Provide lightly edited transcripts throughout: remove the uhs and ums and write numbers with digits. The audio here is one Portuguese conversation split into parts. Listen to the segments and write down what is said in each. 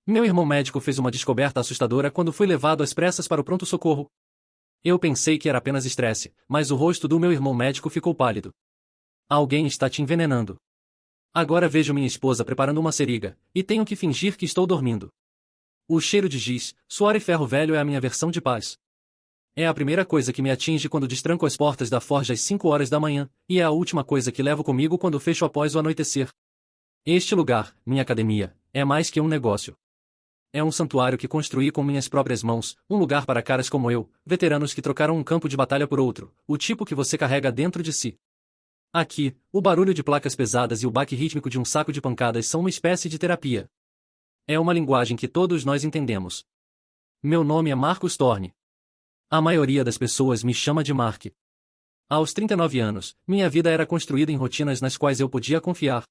Meu irmão médico fez uma descoberta assustadora quando fui levado às pressas para o pronto-socorro. Eu pensei que era apenas estresse, mas o rosto do meu irmão médico ficou pálido. Alguém está te envenenando. Agora vejo minha esposa preparando uma seringa, e tenho que fingir que estou dormindo. O cheiro de giz, suor e ferro velho é a minha versão de paz. É a primeira coisa que me atinge quando destranco as portas da forja às 5 horas da manhã, e é a última coisa que levo comigo quando fecho após o anoitecer. Este lugar, minha academia, é mais que um negócio. É um santuário que construí com minhas próprias mãos, um lugar para caras como eu, veteranos que trocaram um campo de batalha por outro, o tipo que você carrega dentro de si. Aqui, o barulho de placas pesadas e o baque rítmico de um saco de pancadas são uma espécie de terapia. É uma linguagem que todos nós entendemos. Meu nome é Marcus Thorne. A maioria das pessoas me chama de Mark. Aos 39 anos, minha vida era construída em rotinas nas quais eu podia confiar.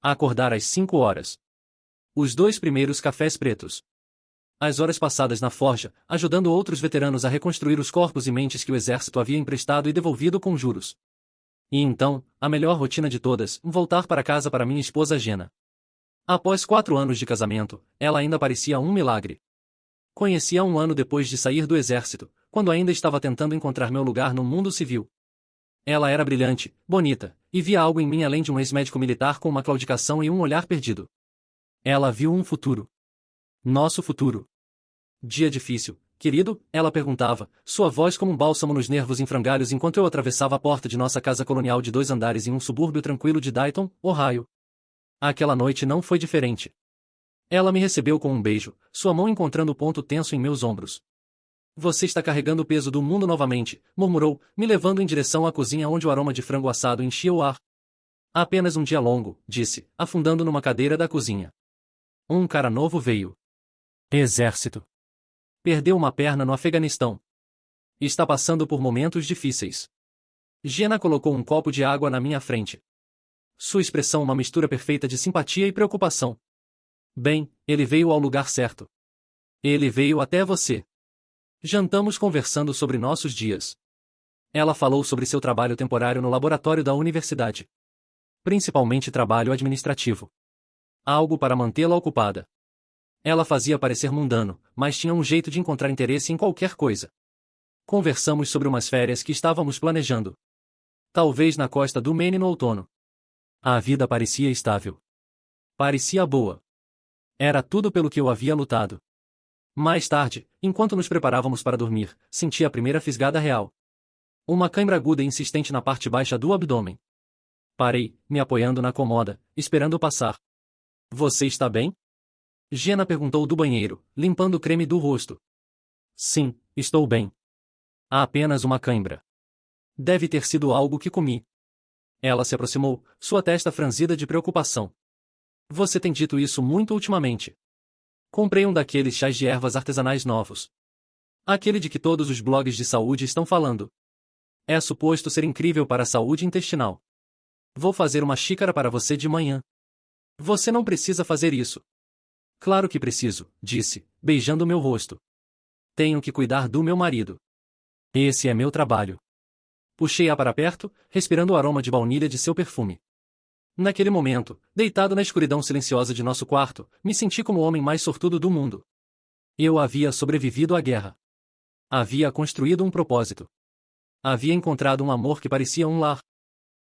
Acordar às 5 horas. Os 2 primeiros cafés pretos. As horas passadas na forja, ajudando outros veteranos a reconstruir os corpos e mentes que o exército havia emprestado e devolvido com juros. E então, a melhor rotina de todas, voltar para casa para minha esposa Jenna. Após 4 anos de casamento, ela ainda parecia um milagre. Conheci-a 1 ano depois de sair do exército, quando ainda estava tentando encontrar meu lugar no mundo civil. Ela era brilhante, bonita, e via algo em mim além de um ex-médico militar com uma claudicação e um olhar perdido. Ela viu um futuro. Nosso futuro. Dia difícil, querido? Ela perguntava, sua voz como um bálsamo nos nervos em frangalhos enquanto eu atravessava a porta de nossa casa colonial de 2 andares em um subúrbio tranquilo de Dayton, Ohio. Aquela noite não foi diferente. Ela me recebeu com um beijo, sua mão encontrando o ponto tenso em meus ombros. Você está carregando o peso do mundo novamente, murmurou, me levando em direção à cozinha onde o aroma de frango assado enchia o ar. Apenas um dia longo, disse, afundando numa cadeira da cozinha. Um cara novo veio. Exército. Perdeu uma perna no Afeganistão. Está passando por momentos difíceis. Jenna colocou um copo de água na minha frente. Sua expressão uma mistura perfeita de simpatia e preocupação. Bem, ele veio ao lugar certo. Ele veio até você. Jantamos conversando sobre nossos dias. Ela falou sobre seu trabalho temporário no laboratório da universidade. Principalmente trabalho administrativo. Algo para mantê-la ocupada. Ela fazia parecer mundano, mas tinha um jeito de encontrar interesse em qualquer coisa. Conversamos sobre umas férias que estávamos planejando. Talvez na costa do Maine no outono. A vida parecia estável. Parecia boa. Era tudo pelo que eu havia lutado. Mais tarde, enquanto nos preparávamos para dormir, senti a primeira fisgada real. Uma cãibra aguda e insistente na parte baixa do abdômen. Parei, me apoiando na comoda, esperando passar. Você está bem? Jenna perguntou do banheiro, limpando o creme do rosto. Sim, estou bem. Há apenas uma cãibra. Deve ter sido algo que comi. Ela se aproximou, sua testa franzida de preocupação. Você tem dito isso muito ultimamente. Comprei um daqueles chás de ervas artesanais novos. Aquele de que todos os blogs de saúde estão falando. É suposto ser incrível para a saúde intestinal. Vou fazer uma xícara para você de manhã. Você não precisa fazer isso. Claro que preciso, disse, beijando meu rosto. Tenho que cuidar do meu marido. Esse é meu trabalho. Puxei-a para perto, respirando o aroma de baunilha de seu perfume. Naquele momento, deitado na escuridão silenciosa de nosso quarto, me senti como o homem mais sortudo do mundo. Eu havia sobrevivido à guerra. Havia construído um propósito. Havia encontrado um amor que parecia um lar.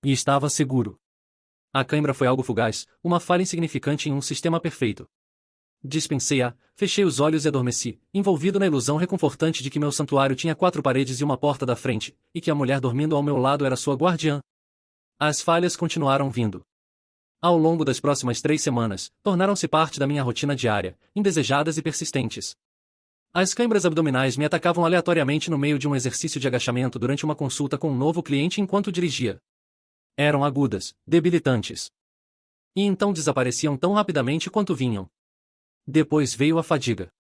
E estava seguro. A cãibra foi algo fugaz, uma falha insignificante em um sistema perfeito. Dispensei-a, fechei os olhos e adormeci, envolvido na ilusão reconfortante de que meu santuário tinha 4 paredes e uma porta da frente, e que a mulher dormindo ao meu lado era sua guardiã. As falhas continuaram vindo. Ao longo das próximas 3 semanas, tornaram-se parte da minha rotina diária, indesejadas e persistentes. As câimbras abdominais me atacavam aleatoriamente no meio de um exercício de agachamento durante uma consulta com um novo cliente enquanto dirigia. Eram agudas, debilitantes. E então desapareciam tão rapidamente quanto vinham. Depois veio a fadiga.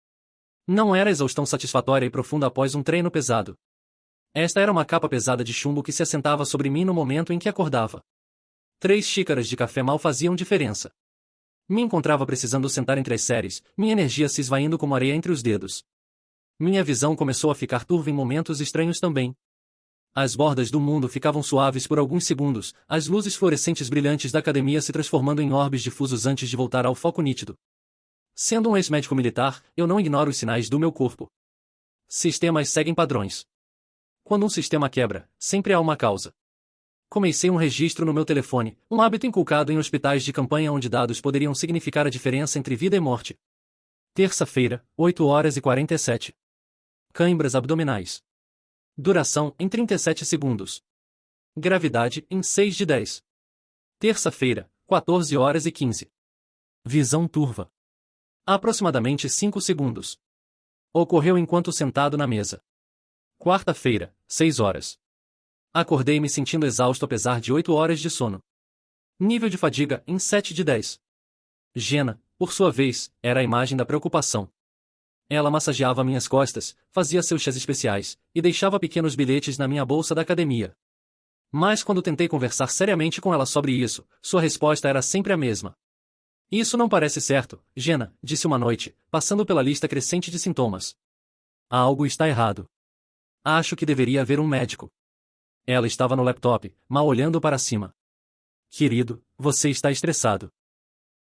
Não era exaustão satisfatória e profunda após um treino pesado. Esta era uma capa pesada de chumbo que se assentava sobre mim no momento em que acordava. 3 xícaras de café mal faziam diferença. Me encontrava precisando sentar entre as séries, minha energia se esvaindo como areia entre os dedos. Minha visão começou a ficar turva em momentos estranhos também. As bordas do mundo ficavam suaves por alguns segundos, as luzes fluorescentes brilhantes da academia se transformando em orbes difusos antes de voltar ao foco nítido. Sendo um ex-médico militar, eu não ignoro os sinais do meu corpo. Sistemas seguem padrões. Quando um sistema quebra, sempre há uma causa. Comecei um registro no meu telefone, um hábito inculcado em hospitais de campanha onde dados poderiam significar a diferença entre vida e morte. Terça-feira, 8h47. Cãibras abdominais. Duração, em 37 segundos. Gravidade, em 6 de 10. Terça-feira, 14h15. Visão turva. Aproximadamente 5 segundos. Ocorreu enquanto sentado na mesa. Quarta-feira, 6 horas. Acordei me sentindo exausto apesar de 8 horas de sono. Nível de fadiga, em 7 de 10. Jenna, por sua vez, era a imagem da preocupação. Ela massageava minhas costas, fazia seus chás especiais, e deixava pequenos bilhetes na minha bolsa da academia. Mas quando tentei conversar seriamente com ela sobre isso, sua resposta era sempre a mesma. Isso não parece certo, Jenna, disse uma noite, passando pela lista crescente de sintomas. Algo está errado. Acho que deveria haver um médico. Ela estava no laptop, mal olhando para cima. Querido, você está estressado.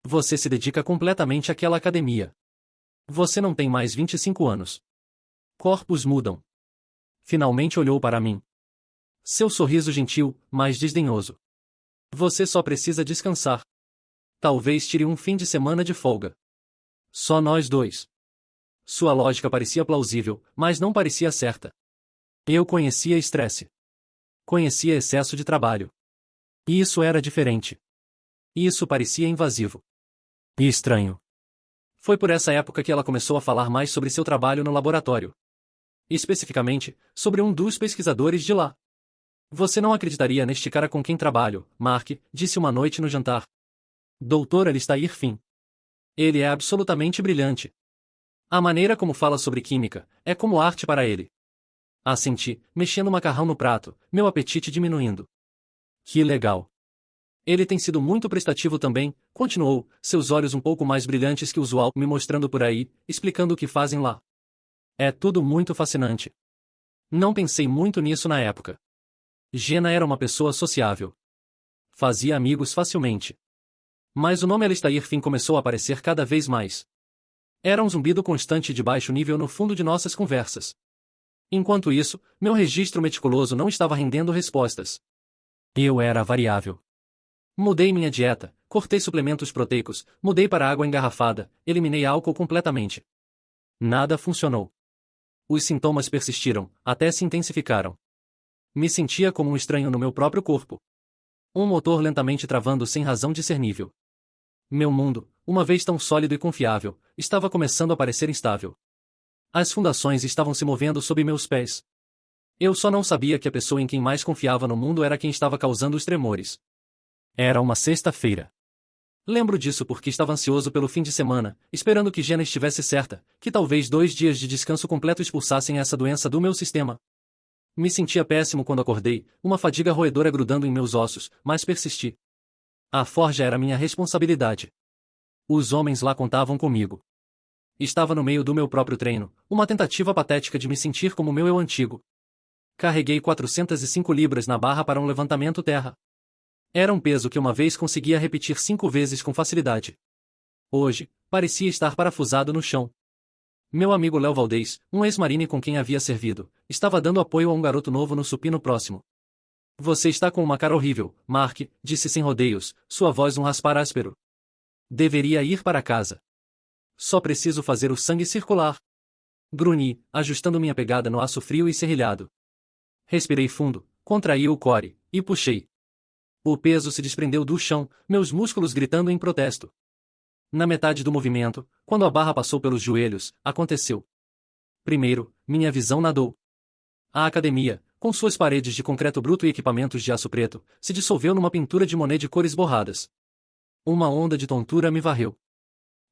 Você se dedica completamente àquela academia. Você não tem mais 25 anos. Corpos mudam. Finalmente olhou para mim. Seu sorriso gentil, mas desdenhoso. Você só precisa descansar. Talvez tire um fim de semana de folga. Só nós dois. Sua lógica parecia plausível, mas não parecia certa. Eu conhecia estresse. Conhecia excesso de trabalho. E isso era diferente. Isso parecia invasivo. E estranho. Foi por essa época que ela começou a falar mais sobre seu trabalho no laboratório. Especificamente, sobre um dos pesquisadores de lá. Você não acreditaria neste cara com quem trabalho, Mark, disse uma noite no jantar. Dr. Alistair Finn. Ele é absolutamente brilhante. A maneira como fala sobre química é como arte para ele. Assenti, mexendo o macarrão no prato, meu apetite diminuindo. Que legal. Ele tem sido muito prestativo também, continuou, seus olhos um pouco mais brilhantes que o usual, me mostrando por aí, explicando o que fazem lá. É tudo muito fascinante. Não pensei muito nisso na época. Jenna era uma pessoa sociável. Fazia amigos facilmente. Mas o nome Alistair Finn começou a aparecer cada vez mais. Era um zumbido constante de baixo nível no fundo de nossas conversas. Enquanto isso, meu registro meticuloso não estava rendendo respostas. Eu era variável. Mudei minha dieta, cortei suplementos proteicos, mudei para água engarrafada, eliminei álcool completamente. Nada funcionou. Os sintomas persistiram, até se intensificaram. Me sentia como um estranho no meu próprio corpo. Um motor lentamente travando sem razão discernível. Meu mundo, uma vez tão sólido e confiável, estava começando a parecer instável. As fundações estavam se movendo sob meus pés. Eu só não sabia que a pessoa em quem mais confiava no mundo era quem estava causando os tremores. Era uma sexta-feira. Lembro disso porque estava ansioso pelo fim de semana, esperando que Jenna estivesse certa, que talvez 2 dias de descanso completo expulsassem essa doença do meu sistema. Me sentia péssimo quando acordei, uma fadiga roedora grudando em meus ossos, mas persisti. A forja era minha responsabilidade. Os homens lá contavam comigo. Estava no meio do meu próprio treino, uma tentativa patética de me sentir como meu eu antigo. Carreguei 405 libras na barra para um levantamento terra. Era um peso que uma vez conseguia repetir 5 vezes com facilidade. Hoje, parecia estar parafusado no chão. Meu amigo Léo Valdez, um ex-marine com quem havia servido, estava dando apoio a um garoto novo no supino próximo. Você está com uma cara horrível, Mark, disse sem rodeios, sua voz um raspar áspero. Deveria ir para casa. Só preciso fazer o sangue circular. Grunhi, ajustando minha pegada no aço frio e serrilhado. Respirei fundo, contraí o core, e puxei. O peso se desprendeu do chão, meus músculos gritando em protesto. Na metade do movimento, quando a barra passou pelos joelhos, aconteceu. Primeiro, minha visão nadou. A academia, com suas paredes de concreto bruto e equipamentos de aço preto, se dissolveu numa pintura de Monet de cores borradas. Uma onda de tontura me varreu.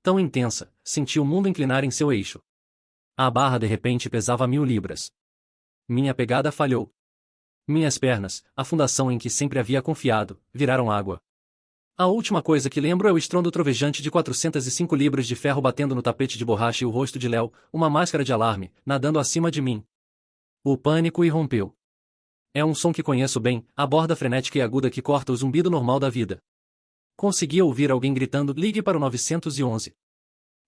Tão intensa, senti o mundo inclinar em seu eixo. A barra de repente pesava 1000 libras. Minha pegada falhou. Minhas pernas, a fundação em que sempre havia confiado, viraram água. A última coisa que lembro é o estrondo trovejante de 405 libras de ferro batendo no tapete de borracha e o rosto de Léo, uma máscara de alarme, nadando acima de mim. O pânico irrompeu. É um som que conheço bem, a borda frenética e aguda que corta o zumbido normal da vida. Consegui ouvir alguém gritando: ligue para o 911.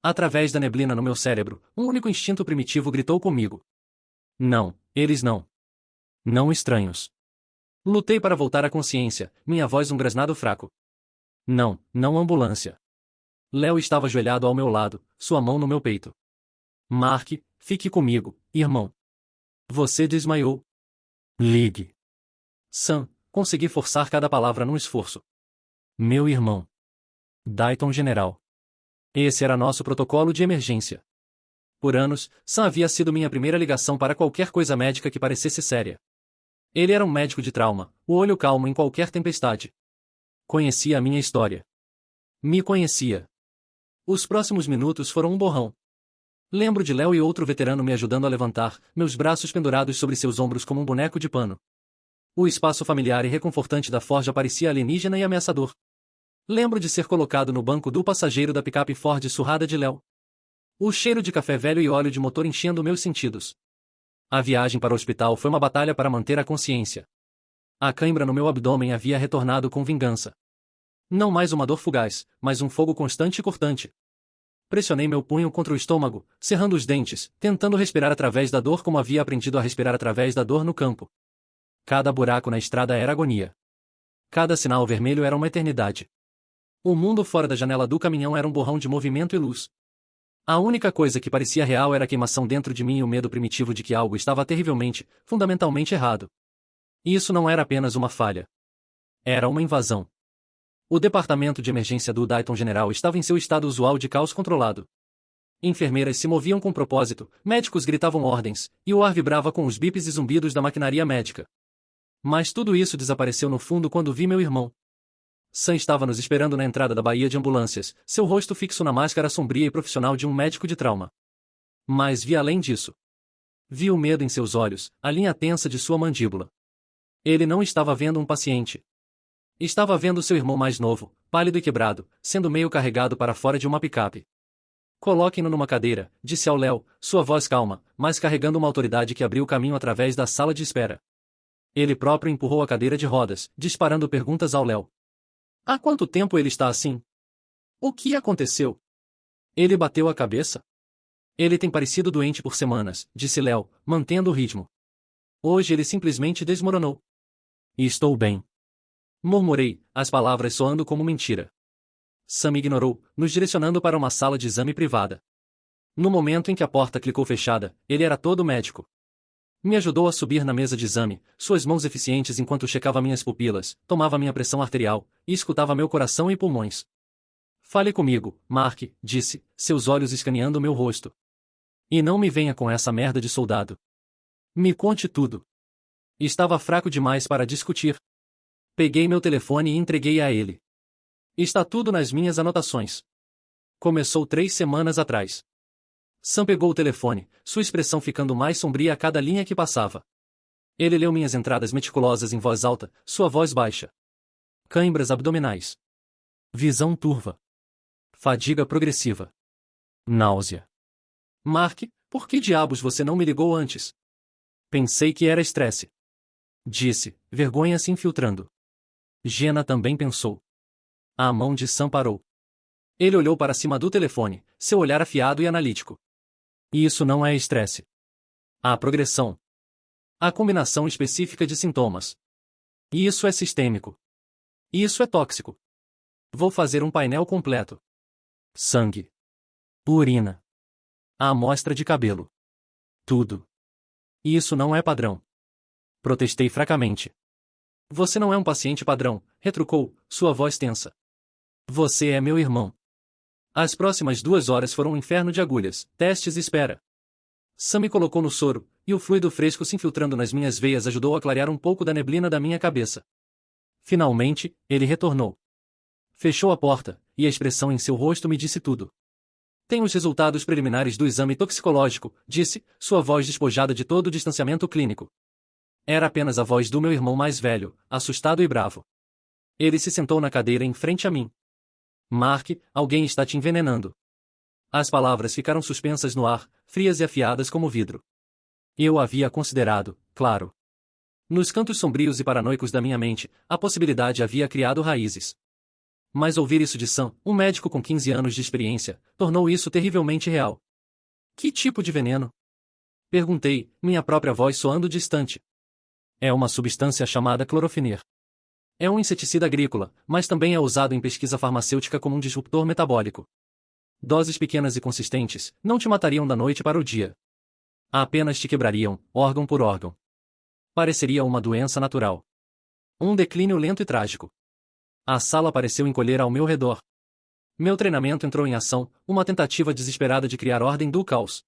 Através da neblina no meu cérebro, um único instinto primitivo gritou comigo. Não, eles não. Não estranhos. Lutei para voltar à consciência, minha voz um grasnado fraco. Não, não ambulância. Léo estava ajoelhado ao meu lado, sua mão no meu peito. Mark, fique comigo, irmão. Você desmaiou. Ligue. Sam, consegui forçar cada palavra num esforço. Meu irmão. Dayton General. Esse era nosso protocolo de emergência. Por anos, Sam havia sido minha primeira ligação para qualquer coisa médica que parecesse séria. Ele era um médico de trauma, o olho calmo em qualquer tempestade. Conhecia a minha história. Me conhecia. Os próximos minutos foram um borrão. Lembro de Léo e outro veterano me ajudando a levantar, meus braços pendurados sobre seus ombros como um boneco de pano. O espaço familiar e reconfortante da forja parecia alienígena e ameaçador. Lembro de ser colocado no banco do passageiro da picape Ford surrada de Léo. O cheiro de café velho e óleo de motor enchendo meus sentidos. A viagem para o hospital foi uma batalha para manter a consciência. A cãibra no meu abdômen havia retornado com vingança. Não mais uma dor fugaz, mas um fogo constante e cortante. Pressionei meu punho contra o estômago, cerrando os dentes, tentando respirar através da dor como havia aprendido a respirar através da dor no campo. Cada buraco na estrada era agonia. Cada sinal vermelho era uma eternidade. O mundo fora da janela do caminhão era um borrão de movimento e luz. A única coisa que parecia real era a queimação dentro de mim e o medo primitivo de que algo estava terrivelmente, fundamentalmente errado. E isso não era apenas uma falha. Era uma invasão. O departamento de emergência do Dayton General estava em seu estado usual de caos controlado. Enfermeiras se moviam com propósito, médicos gritavam ordens, e o ar vibrava com os bips e zumbidos da maquinaria médica. Mas tudo isso desapareceu no fundo quando vi meu irmão. Sam estava nos esperando na entrada da baía de ambulâncias, seu rosto fixo na máscara sombria e profissional de um médico de trauma. Mas vi além disso. Vi o medo em seus olhos, a linha tensa de sua mandíbula. Ele não estava vendo um paciente. Estava vendo seu irmão mais novo, pálido e quebrado, sendo meio carregado para fora de uma picape. Coloquem-no numa cadeira, disse ao Léo, sua voz calma, mas carregando uma autoridade que abriu o caminho através da sala de espera. Ele próprio empurrou a cadeira de rodas, disparando perguntas ao Léo. Há quanto tempo ele está assim? O que aconteceu? Ele bateu a cabeça? Ele tem parecido doente por semanas, disse Léo, mantendo o ritmo. Hoje ele simplesmente desmoronou. E estou bem. Murmurei, as palavras soando como mentira. Sam me ignorou, nos direcionando para uma sala de exame privada. No momento em que a porta clicou fechada, ele era todo médico. Me ajudou a subir na mesa de exame, suas mãos eficientes enquanto checava minhas pupilas, tomava minha pressão arterial, e escutava meu coração e pulmões. Fale comigo, Mark, disse, seus olhos escaneando meu rosto. E não me venha com essa merda de soldado. Me conte tudo. Estava fraco demais para discutir. Peguei meu telefone e entreguei a ele. Está tudo nas minhas anotações. Começou 3 semanas atrás. Sam pegou o telefone, sua expressão ficando mais sombria a cada linha que passava. Ele leu minhas entradas meticulosas em voz alta, sua voz baixa. Cãibras abdominais. Visão turva. Fadiga progressiva. Náusea. Mark, por que diabos você não me ligou antes? Pensei que era estresse. Disse, vergonha se infiltrando. Jenna também pensou. A mão de Sam parou. Ele olhou para cima do telefone, seu olhar afiado e analítico. Isso não é estresse. A progressão. A combinação específica de sintomas. Isso é sistêmico. Isso é tóxico. Vou fazer um painel completo. Sangue. Urina. A amostra de cabelo. Tudo. Isso não é padrão. Protestei fracamente. Você não é um paciente padrão, retrucou, sua voz tensa. Você é meu irmão. As próximas 2 horas foram um inferno de agulhas, testes e espera. Sam me colocou no soro, e o fluido fresco se infiltrando nas minhas veias ajudou a clarear um pouco da neblina da minha cabeça. Finalmente, ele retornou. Fechou a porta, e a expressão em seu rosto me disse tudo. Tenho os resultados preliminares do exame toxicológico, disse, sua voz despojada de todo o distanciamento clínico. Era apenas a voz do meu irmão mais velho, assustado e bravo. Ele se sentou na cadeira em frente a mim. Mark, alguém está te envenenando. As palavras ficaram suspensas no ar, frias e afiadas como vidro. Eu havia considerado, claro. Nos cantos sombrios e paranoicos da minha mente, a possibilidade havia criado raízes. Mas ouvir isso de Sam, um médico com 15 anos de experiência, tornou isso terrivelmente real. Que tipo de veneno? Perguntei, minha própria voz soando distante. É uma substância chamada clorofener. É um inseticida agrícola, mas também é usado em pesquisa farmacêutica como um disruptor metabólico. Doses pequenas e consistentes não te matariam da noite para o dia. Apenas te quebrariam, órgão por órgão. Pareceria uma doença natural. Um declínio lento e trágico. A sala pareceu encolher ao meu redor. Meu treinamento entrou em ação, uma tentativa desesperada de criar ordem do caos.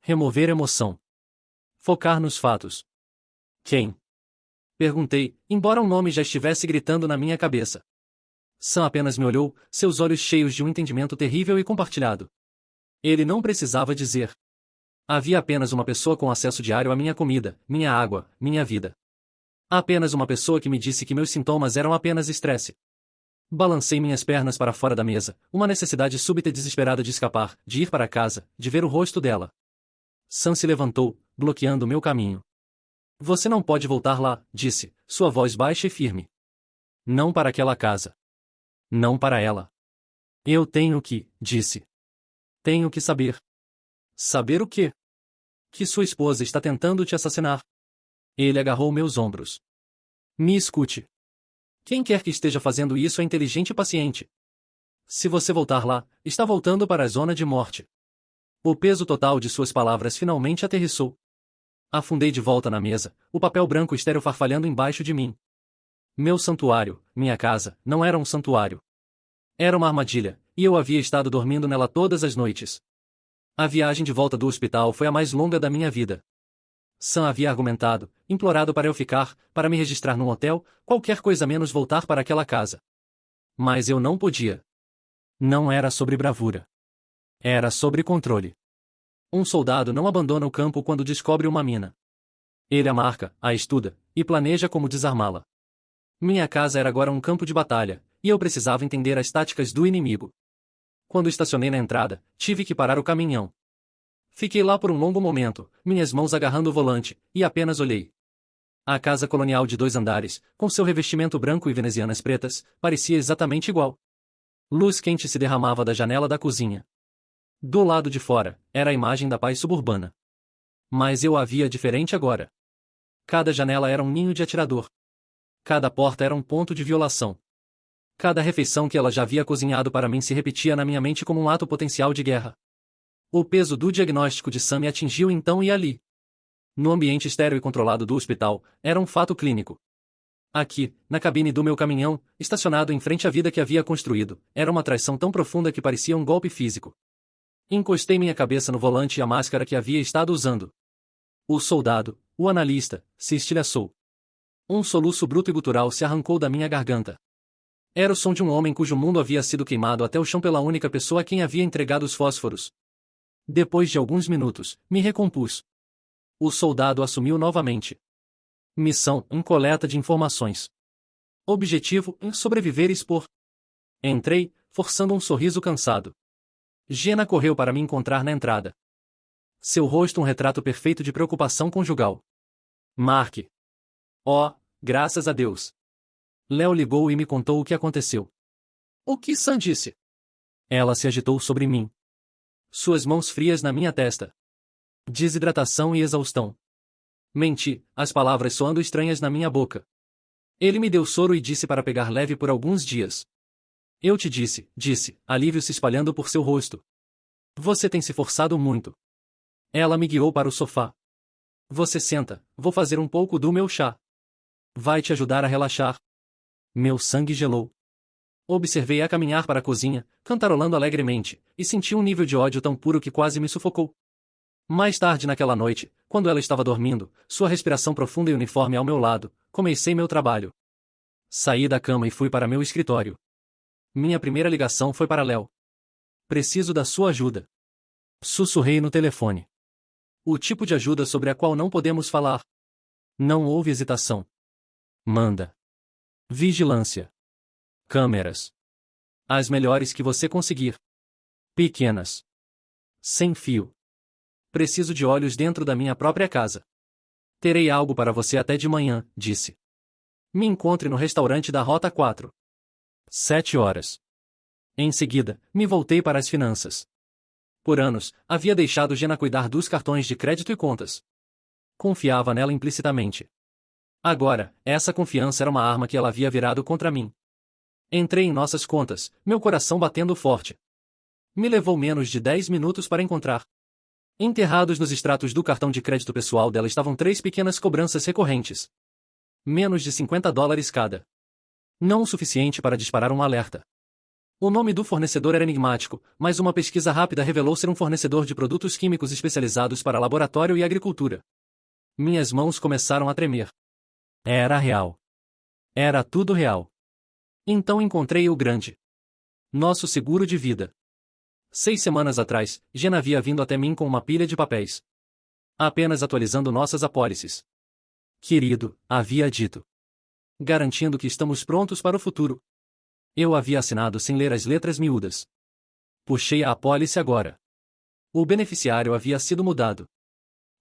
Remover emoção. Focar nos fatos. Quem? Perguntei, embora o nome já estivesse gritando na minha cabeça. Sam apenas me olhou, seus olhos cheios de um entendimento terrível e compartilhado. Ele não precisava dizer. Havia apenas uma pessoa com acesso diário à minha comida, minha água, minha vida. Apenas uma pessoa que me disse que meus sintomas eram apenas estresse. Balancei minhas pernas para fora da mesa, uma necessidade súbita e desesperada de escapar, de ir para casa, de ver o rosto dela. Sam se levantou, bloqueando meu caminho. Você não pode voltar lá, disse, sua voz baixa e firme. Não para aquela casa. Não para ela. Eu tenho que, disse. Tenho que saber. Saber o quê? Que sua esposa está tentando te assassinar. Ele agarrou meus ombros. Me escute. Quem quer que esteja fazendo isso é inteligente e paciente. Se você voltar lá, está voltando para a zona de morte. O peso total de suas palavras finalmente aterrissou. Afundei de volta na mesa, o papel branco estéril farfalhando embaixo de mim. Meu santuário, minha casa, não era um santuário. Era uma armadilha, e eu havia estado dormindo nela todas as noites. A viagem de volta do hospital foi a mais longa da minha vida. Sam havia argumentado, implorado para eu ficar, para me registrar num hotel, qualquer coisa menos voltar para aquela casa. Mas eu não podia. Não era sobre bravura. Era sobre controle. Um soldado não abandona o campo quando descobre uma mina. Ele a marca, a estuda, e planeja como desarmá-la. Minha casa era agora um campo de batalha, e eu precisava entender as táticas do inimigo. Quando estacionei na entrada, tive que parar o caminhão. Fiquei lá por um longo momento, minhas mãos agarrando o volante, e apenas olhei. A casa colonial de 2 andares, com seu revestimento branco e venezianas pretas, parecia exatamente igual. Luz quente se derramava da janela da cozinha. Do lado de fora, era a imagem da paz suburbana. Mas eu a via diferente agora. Cada janela era um ninho de atirador. Cada porta era um ponto de violação. Cada refeição que ela já havia cozinhado para mim se repetia na minha mente como um ato potencial de guerra. O peso do diagnóstico de Sam me atingiu então e ali. No ambiente estéril e controlado do hospital, era um fato clínico. Aqui, na cabine do meu caminhão, estacionado em frente à vida que havia construído, era uma traição tão profunda que parecia um golpe físico. Encostei minha cabeça no volante e a máscara que havia estado usando. O soldado, o analista, se estilhaçou. Um soluço bruto e gutural se arrancou da minha garganta. Era o som de um homem cujo mundo havia sido queimado até o chão pela única pessoa a quem havia entregado os fósforos. Depois de alguns minutos, me recompus. O soldado assumiu novamente. Missão: coleta de informações. Objetivo: sobreviver e expor. Entrei, forçando um sorriso cansado. Jenna correu para me encontrar na entrada. Seu rosto um retrato perfeito de preocupação conjugal. Mark. Oh, graças a Deus. Léo ligou e me contou o que aconteceu. O que Sam disse? Ela se agitou sobre mim. Suas mãos frias na minha testa. Desidratação e exaustão. Menti, as palavras soando estranhas na minha boca. Ele me deu soro e disse para pegar leve por alguns dias. Eu te disse, alívio se espalhando por seu rosto. Você tem se forçado muito. Ela me guiou para o sofá. Você senta, vou fazer um pouco do meu chá. Vai te ajudar a relaxar. Meu sangue gelou. Observei-a caminhar para a cozinha, cantarolando alegremente, e senti um nível de ódio tão puro que quase me sufocou. Mais tarde naquela noite, quando ela estava dormindo, sua respiração profunda e uniforme ao meu lado, comecei meu trabalho. Saí da cama e fui para meu escritório. Minha primeira ligação foi para Léo. Preciso da sua ajuda. Sussurrei no telefone. O tipo de ajuda sobre a qual não podemos falar. Não houve hesitação. Manda. Vigilância. Câmeras. As melhores que você conseguir. Pequenas. Sem fio. Preciso de olhos dentro da minha própria casa. Terei algo para você até de manhã, disse. Me encontre no restaurante da Rota 4. 7 horas. Em seguida, me voltei para as finanças. Por anos, havia deixado Jenna cuidar dos cartões de crédito e contas. Confiava nela implicitamente. Agora, essa confiança era uma arma que ela havia virado contra mim. Entrei em nossas contas, meu coração batendo forte. Me levou menos de 10 minutos para encontrar. Enterrados nos extratos do cartão de crédito pessoal dela estavam 3 pequenas cobranças recorrentes. Menos de $50 cada. Não o suficiente para disparar um alerta. O nome do fornecedor era enigmático, mas uma pesquisa rápida revelou ser um fornecedor de produtos químicos especializados para laboratório e agricultura. Minhas mãos começaram a tremer. Era real. Era tudo real. Então encontrei o grande. Nosso seguro de vida. 6 semanas atrás, Jenna havia vindo até mim com uma pilha de papéis. Apenas atualizando nossas apólices. Querido, havia dito. Garantindo que estamos prontos para o futuro. Eu havia assinado sem ler as letras miúdas. Puxei a apólice agora. O beneficiário havia sido mudado.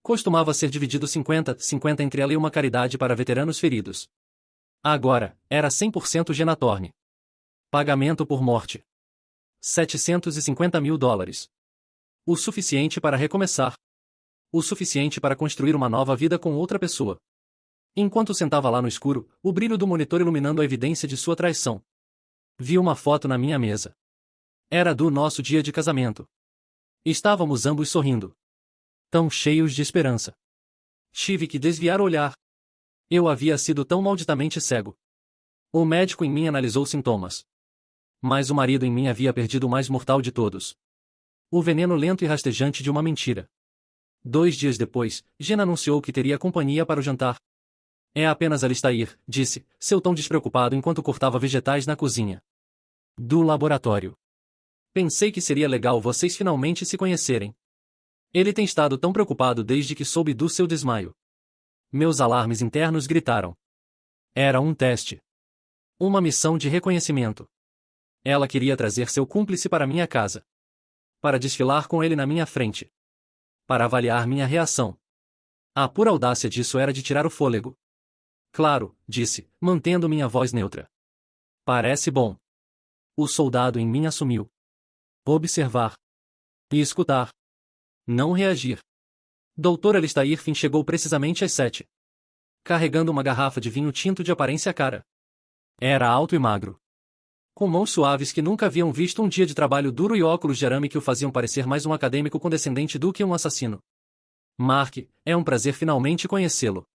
Costumava ser dividido 50-50 entre ela e uma caridade para veteranos feridos. Agora, era 100% Jenna Thorne. Pagamento por morte. $750 mil. O suficiente para recomeçar. O suficiente para construir uma nova vida com outra pessoa. Enquanto sentava lá no escuro, o brilho do monitor iluminando a evidência de sua traição. Vi uma foto na minha mesa. Era do nosso dia de casamento. Estávamos ambos sorrindo. Tão cheios de esperança. Tive que desviar o olhar. Eu havia sido tão malditamente cego. O médico em mim analisou sintomas. Mas o marido em mim havia perdido o mais mortal de todos. O veneno lento e rastejante de uma mentira. 2 dias depois, Jenna anunciou que teria companhia para o jantar. É apenas Alistair, disse, seu tom despreocupado enquanto cortava vegetais na cozinha. Do laboratório. Pensei que seria legal vocês finalmente se conhecerem. Ele tem estado tão preocupado desde que soube do seu desmaio. Meus alarmes internos gritaram. Era um teste. Uma missão de reconhecimento. Ela queria trazer seu cúmplice para minha casa. Para desfilar com ele na minha frente. Para avaliar minha reação. A pura audácia disso era de tirar o fôlego. Claro, disse, mantendo minha voz neutra. Parece bom. O soldado em mim assumiu. Observar. E escutar. Não reagir. Dr. Alistair Finn chegou precisamente às 7. Carregando uma garrafa de vinho tinto de aparência cara. Era alto e magro. Com mãos suaves que nunca haviam visto um dia de trabalho duro e óculos de arame que o faziam parecer mais um acadêmico condescendente do que um assassino. Mark, é um prazer finalmente conhecê-lo.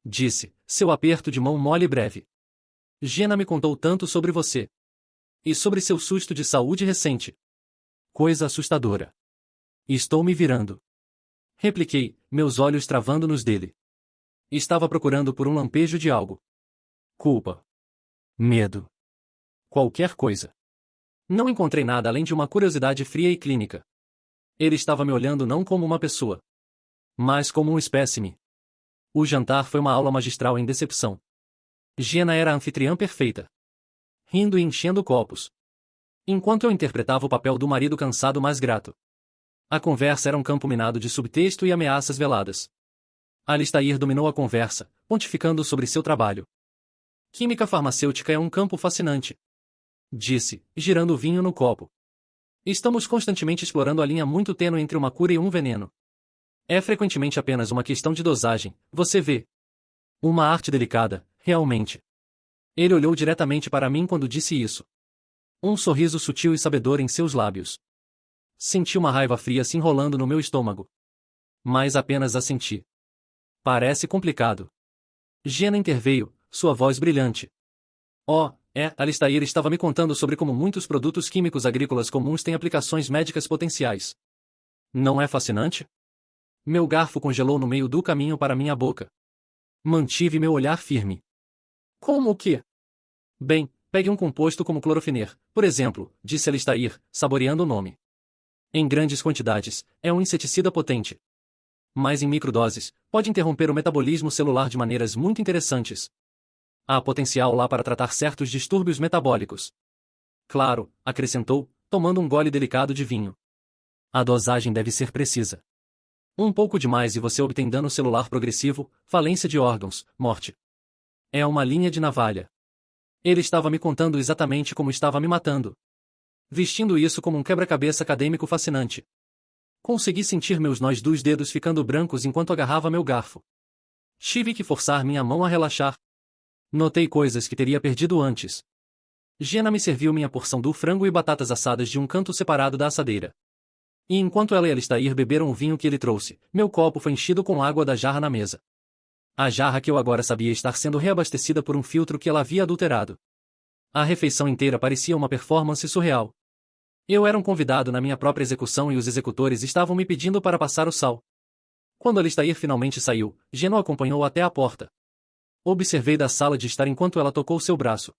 Disse, seu aperto de mão mole e breve. Jenna me contou tanto sobre você. E sobre seu susto de saúde recente. Coisa assustadora. Estou me virando. Repliquei, meus olhos travando nos dele. Estava procurando por um lampejo de algo. Culpa. Medo. Qualquer coisa. Não encontrei nada além de uma curiosidade fria e clínica. Ele estava me olhando não como uma pessoa, mas como um espécime. O jantar foi uma aula magistral em decepção. Jenna era a anfitriã perfeita. Rindo e enchendo copos. Enquanto eu interpretava o papel do marido cansado mas grato. A conversa era um campo minado de subtexto e ameaças veladas. Alistair dominou a conversa, pontificando sobre seu trabalho. Química farmacêutica é um campo fascinante. Disse, girando o vinho no copo. Estamos constantemente explorando a linha muito tênue entre uma cura e um veneno. É frequentemente apenas uma questão de dosagem, você vê. Uma arte delicada, realmente. Ele olhou diretamente para mim quando disse isso. Um sorriso sutil e sabedor em seus lábios. Senti uma raiva fria se enrolando no meu estômago. Mas apenas a senti. Parece complicado. Jenna interveio, sua voz brilhante. Alistair estava me contando sobre como muitos produtos químicos agrícolas comuns têm aplicações médicas potenciais. Não é fascinante? Meu garfo congelou no meio do caminho para minha boca. Mantive meu olhar firme. Como o quê? Bem, pegue um composto como clorofener, por exemplo, disse Alistair, saboreando o nome. Em grandes quantidades, é um inseticida potente. Mas em microdoses, pode interromper o metabolismo celular de maneiras muito interessantes. Há potencial lá para tratar certos distúrbios metabólicos. Claro, acrescentou, tomando um gole delicado de vinho. A dosagem deve ser precisa. Um pouco demais e você obtém dano celular progressivo, falência de órgãos, morte. É uma linha de navalha. Ele estava me contando exatamente como estava me matando. Vestindo isso como um quebra-cabeça acadêmico fascinante. Consegui sentir meus nós dos dedos ficando brancos enquanto agarrava meu garfo. Tive que forçar minha mão a relaxar. Notei coisas que teria perdido antes. Jenna me serviu minha porção do frango e batatas assadas de um canto separado da assadeira. E enquanto ela e Alistair beberam o vinho que ele trouxe, meu copo foi enchido com água da jarra na mesa. A jarra que eu agora sabia estar sendo reabastecida por um filtro que ela havia adulterado. A refeição inteira parecia uma performance surreal. Eu era um convidado na minha própria execução e os executores estavam me pedindo para passar o sal. Quando Alistair finalmente saiu, Jenna o acompanhou até a porta. Observei da sala de estar enquanto ela tocou seu braço.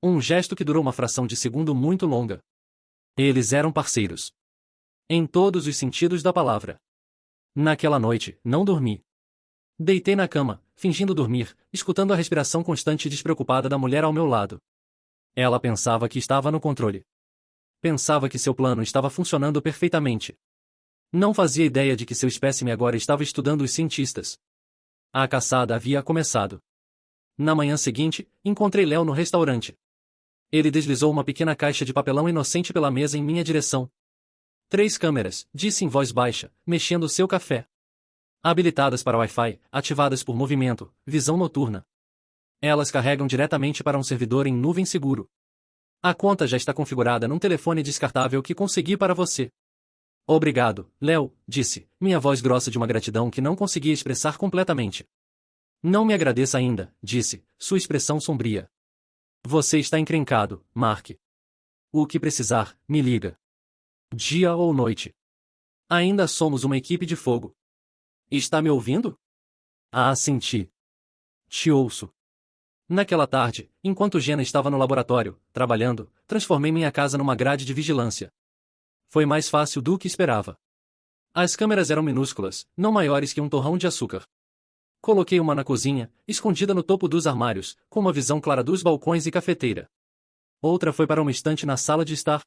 Um gesto que durou uma fração de segundo muito longa. Eles eram parceiros. Em todos os sentidos da palavra. Naquela noite, não dormi. Deitei na cama, fingindo dormir, escutando a respiração constante e despreocupada da mulher ao meu lado. Ela pensava que estava no controle. Pensava que seu plano estava funcionando perfeitamente. Não fazia ideia de que seu espécime agora estava estudando os cientistas. A caçada havia começado. Na manhã seguinte, encontrei Léo no restaurante. Ele deslizou uma pequena caixa de papelão inocente pela mesa em minha direção. 3 câmeras, disse em voz baixa, mexendo seu café. Habilitadas para Wi-Fi, ativadas por movimento, visão noturna. Elas carregam diretamente para um servidor em nuvem seguro. A conta já está configurada num telefone descartável que consegui para você. Obrigado, Léo, disse, minha voz grossa de uma gratidão que não conseguia expressar completamente. Não me agradeça ainda, disse, sua expressão sombria. Você está encrencado, Mark. O que precisar, me liga. Dia ou noite. Ainda somos uma equipe de fogo. Está me ouvindo? Ah, senti. Te ouço. Naquela tarde, enquanto Jenna estava no laboratório, trabalhando, transformei minha casa numa grade de vigilância. Foi mais fácil do que esperava. As câmeras eram minúsculas, não maiores que um torrão de açúcar. Coloquei uma na cozinha, escondida no topo dos armários, com uma visão clara dos balcões e cafeteira. Outra foi para uma estante na sala de estar.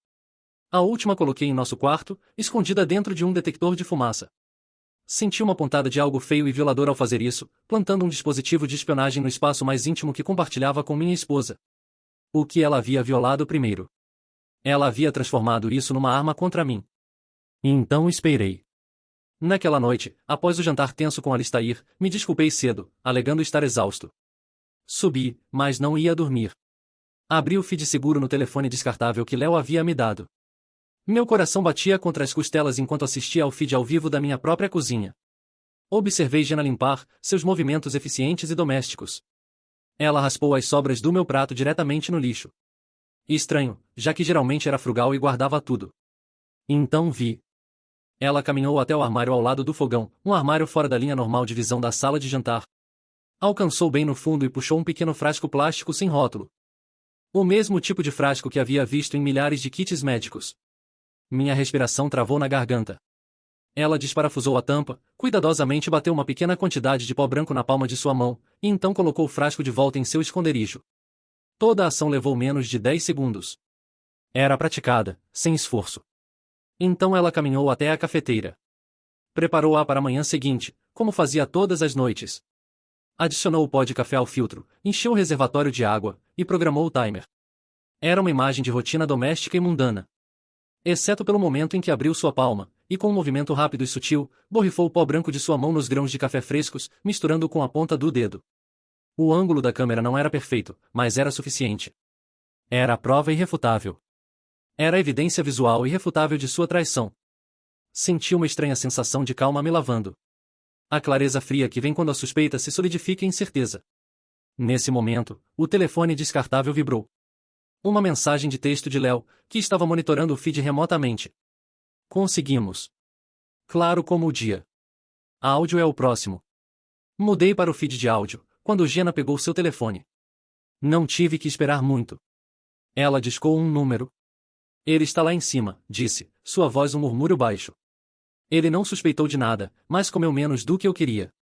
A última coloquei em nosso quarto, escondida dentro de um detector de fumaça. Senti uma pontada de algo feio e violador ao fazer isso, plantando um dispositivo de espionagem no espaço mais íntimo que compartilhava com minha esposa. O que ela havia violado primeiro. Ela havia transformado isso numa arma contra mim. E então esperei. Naquela noite, após o jantar tenso com Alistair, me desculpei cedo, alegando estar exausto. Subi, mas não ia dormir. Abri o feed seguro no telefone descartável que Léo havia me dado. Meu coração batia contra as costelas enquanto assistia ao feed ao vivo da minha própria cozinha. Observei Jenna limpar, seus movimentos eficientes e domésticos. Ela raspou as sobras do meu prato diretamente no lixo. Estranho, já que geralmente era frugal e guardava tudo. Então vi. Ela caminhou até o armário ao lado do fogão, um armário fora da linha normal de visão da sala de jantar. Alcançou bem no fundo e puxou um pequeno frasco plástico sem rótulo. O mesmo tipo de frasco que havia visto em milhares de kits médicos. Minha respiração travou na garganta. Ela desparafusou a tampa, cuidadosamente bateu uma pequena quantidade de pó branco na palma de sua mão, e então colocou o frasco de volta em seu esconderijo. Toda a ação levou menos de 10 segundos. Era praticada, sem esforço. Então ela caminhou até a cafeteira. Preparou-a para a manhã seguinte, como fazia todas as noites. Adicionou o pó de café ao filtro, encheu o reservatório de água, e programou o timer. Era uma imagem de rotina doméstica e mundana. Exceto pelo momento em que abriu sua palma, e com um movimento rápido e sutil, borrifou o pó branco de sua mão nos grãos de café frescos, misturando com a ponta do dedo. O ângulo da câmera não era perfeito, mas era suficiente. Era a prova irrefutável. Era a evidência visual irrefutável de sua traição. Senti uma estranha sensação de calma me lavando. A clareza fria que vem quando a suspeita se solidifica em certeza. Nesse momento, o telefone descartável vibrou. Uma mensagem de texto de Léo, que estava monitorando o feed remotamente. Conseguimos. Claro como o dia. Áudio é o próximo. Mudei para o feed de áudio, quando Jenna pegou seu telefone. Não tive que esperar muito. Ela discou um número. Ele está lá em cima, disse, sua voz um murmúrio baixo. Ele não suspeitou de nada, mas comeu menos do que eu queria.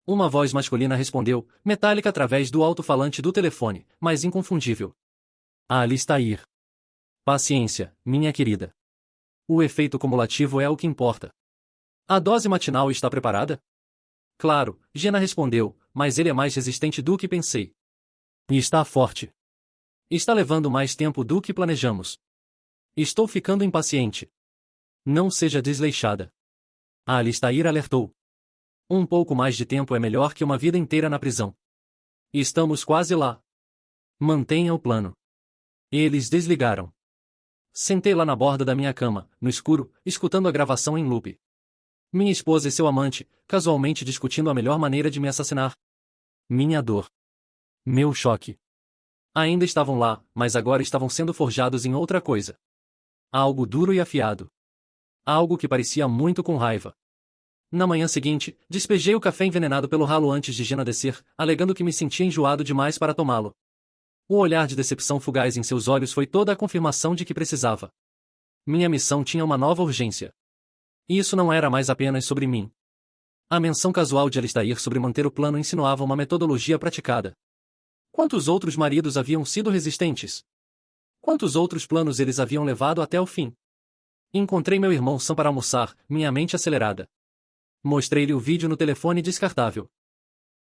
Uma voz masculina respondeu, metálica através do alto-falante do telefone, mas inconfundível. Alistair. Paciência, minha querida. O efeito cumulativo é o que importa. A dose matinal está preparada? Claro, Jenna respondeu, mas ele é mais resistente do que pensei. E está forte. Está levando mais tempo do que planejamos. Estou ficando impaciente. Não seja desleixada. Alistair alertou. Um pouco mais de tempo é melhor que uma vida inteira na prisão. Estamos quase lá. Mantenha o plano. Eles desligaram. Sentei lá na borda da minha cama, no escuro, escutando a gravação em loop. Minha esposa e seu amante, casualmente discutindo a melhor maneira de me assassinar. Minha dor. Meu choque. Ainda estavam lá, mas agora estavam sendo forjados em outra coisa. Algo duro e afiado. Algo que parecia muito com raiva. Na manhã seguinte, despejei o café envenenado pelo ralo antes de Jenna descer, alegando que me sentia enjoado demais para tomá-lo. O olhar de decepção fugaz em seus olhos foi toda a confirmação de que precisava. Minha missão tinha uma nova urgência. E isso não era mais apenas sobre mim. A menção casual de Alistair sobre manter o plano insinuava uma metodologia praticada. Quantos outros maridos haviam sido resistentes? Quantos outros planos eles haviam levado até o fim? Encontrei meu irmão Sam para almoçar, minha mente acelerada. Mostrei-lhe o vídeo no telefone descartável.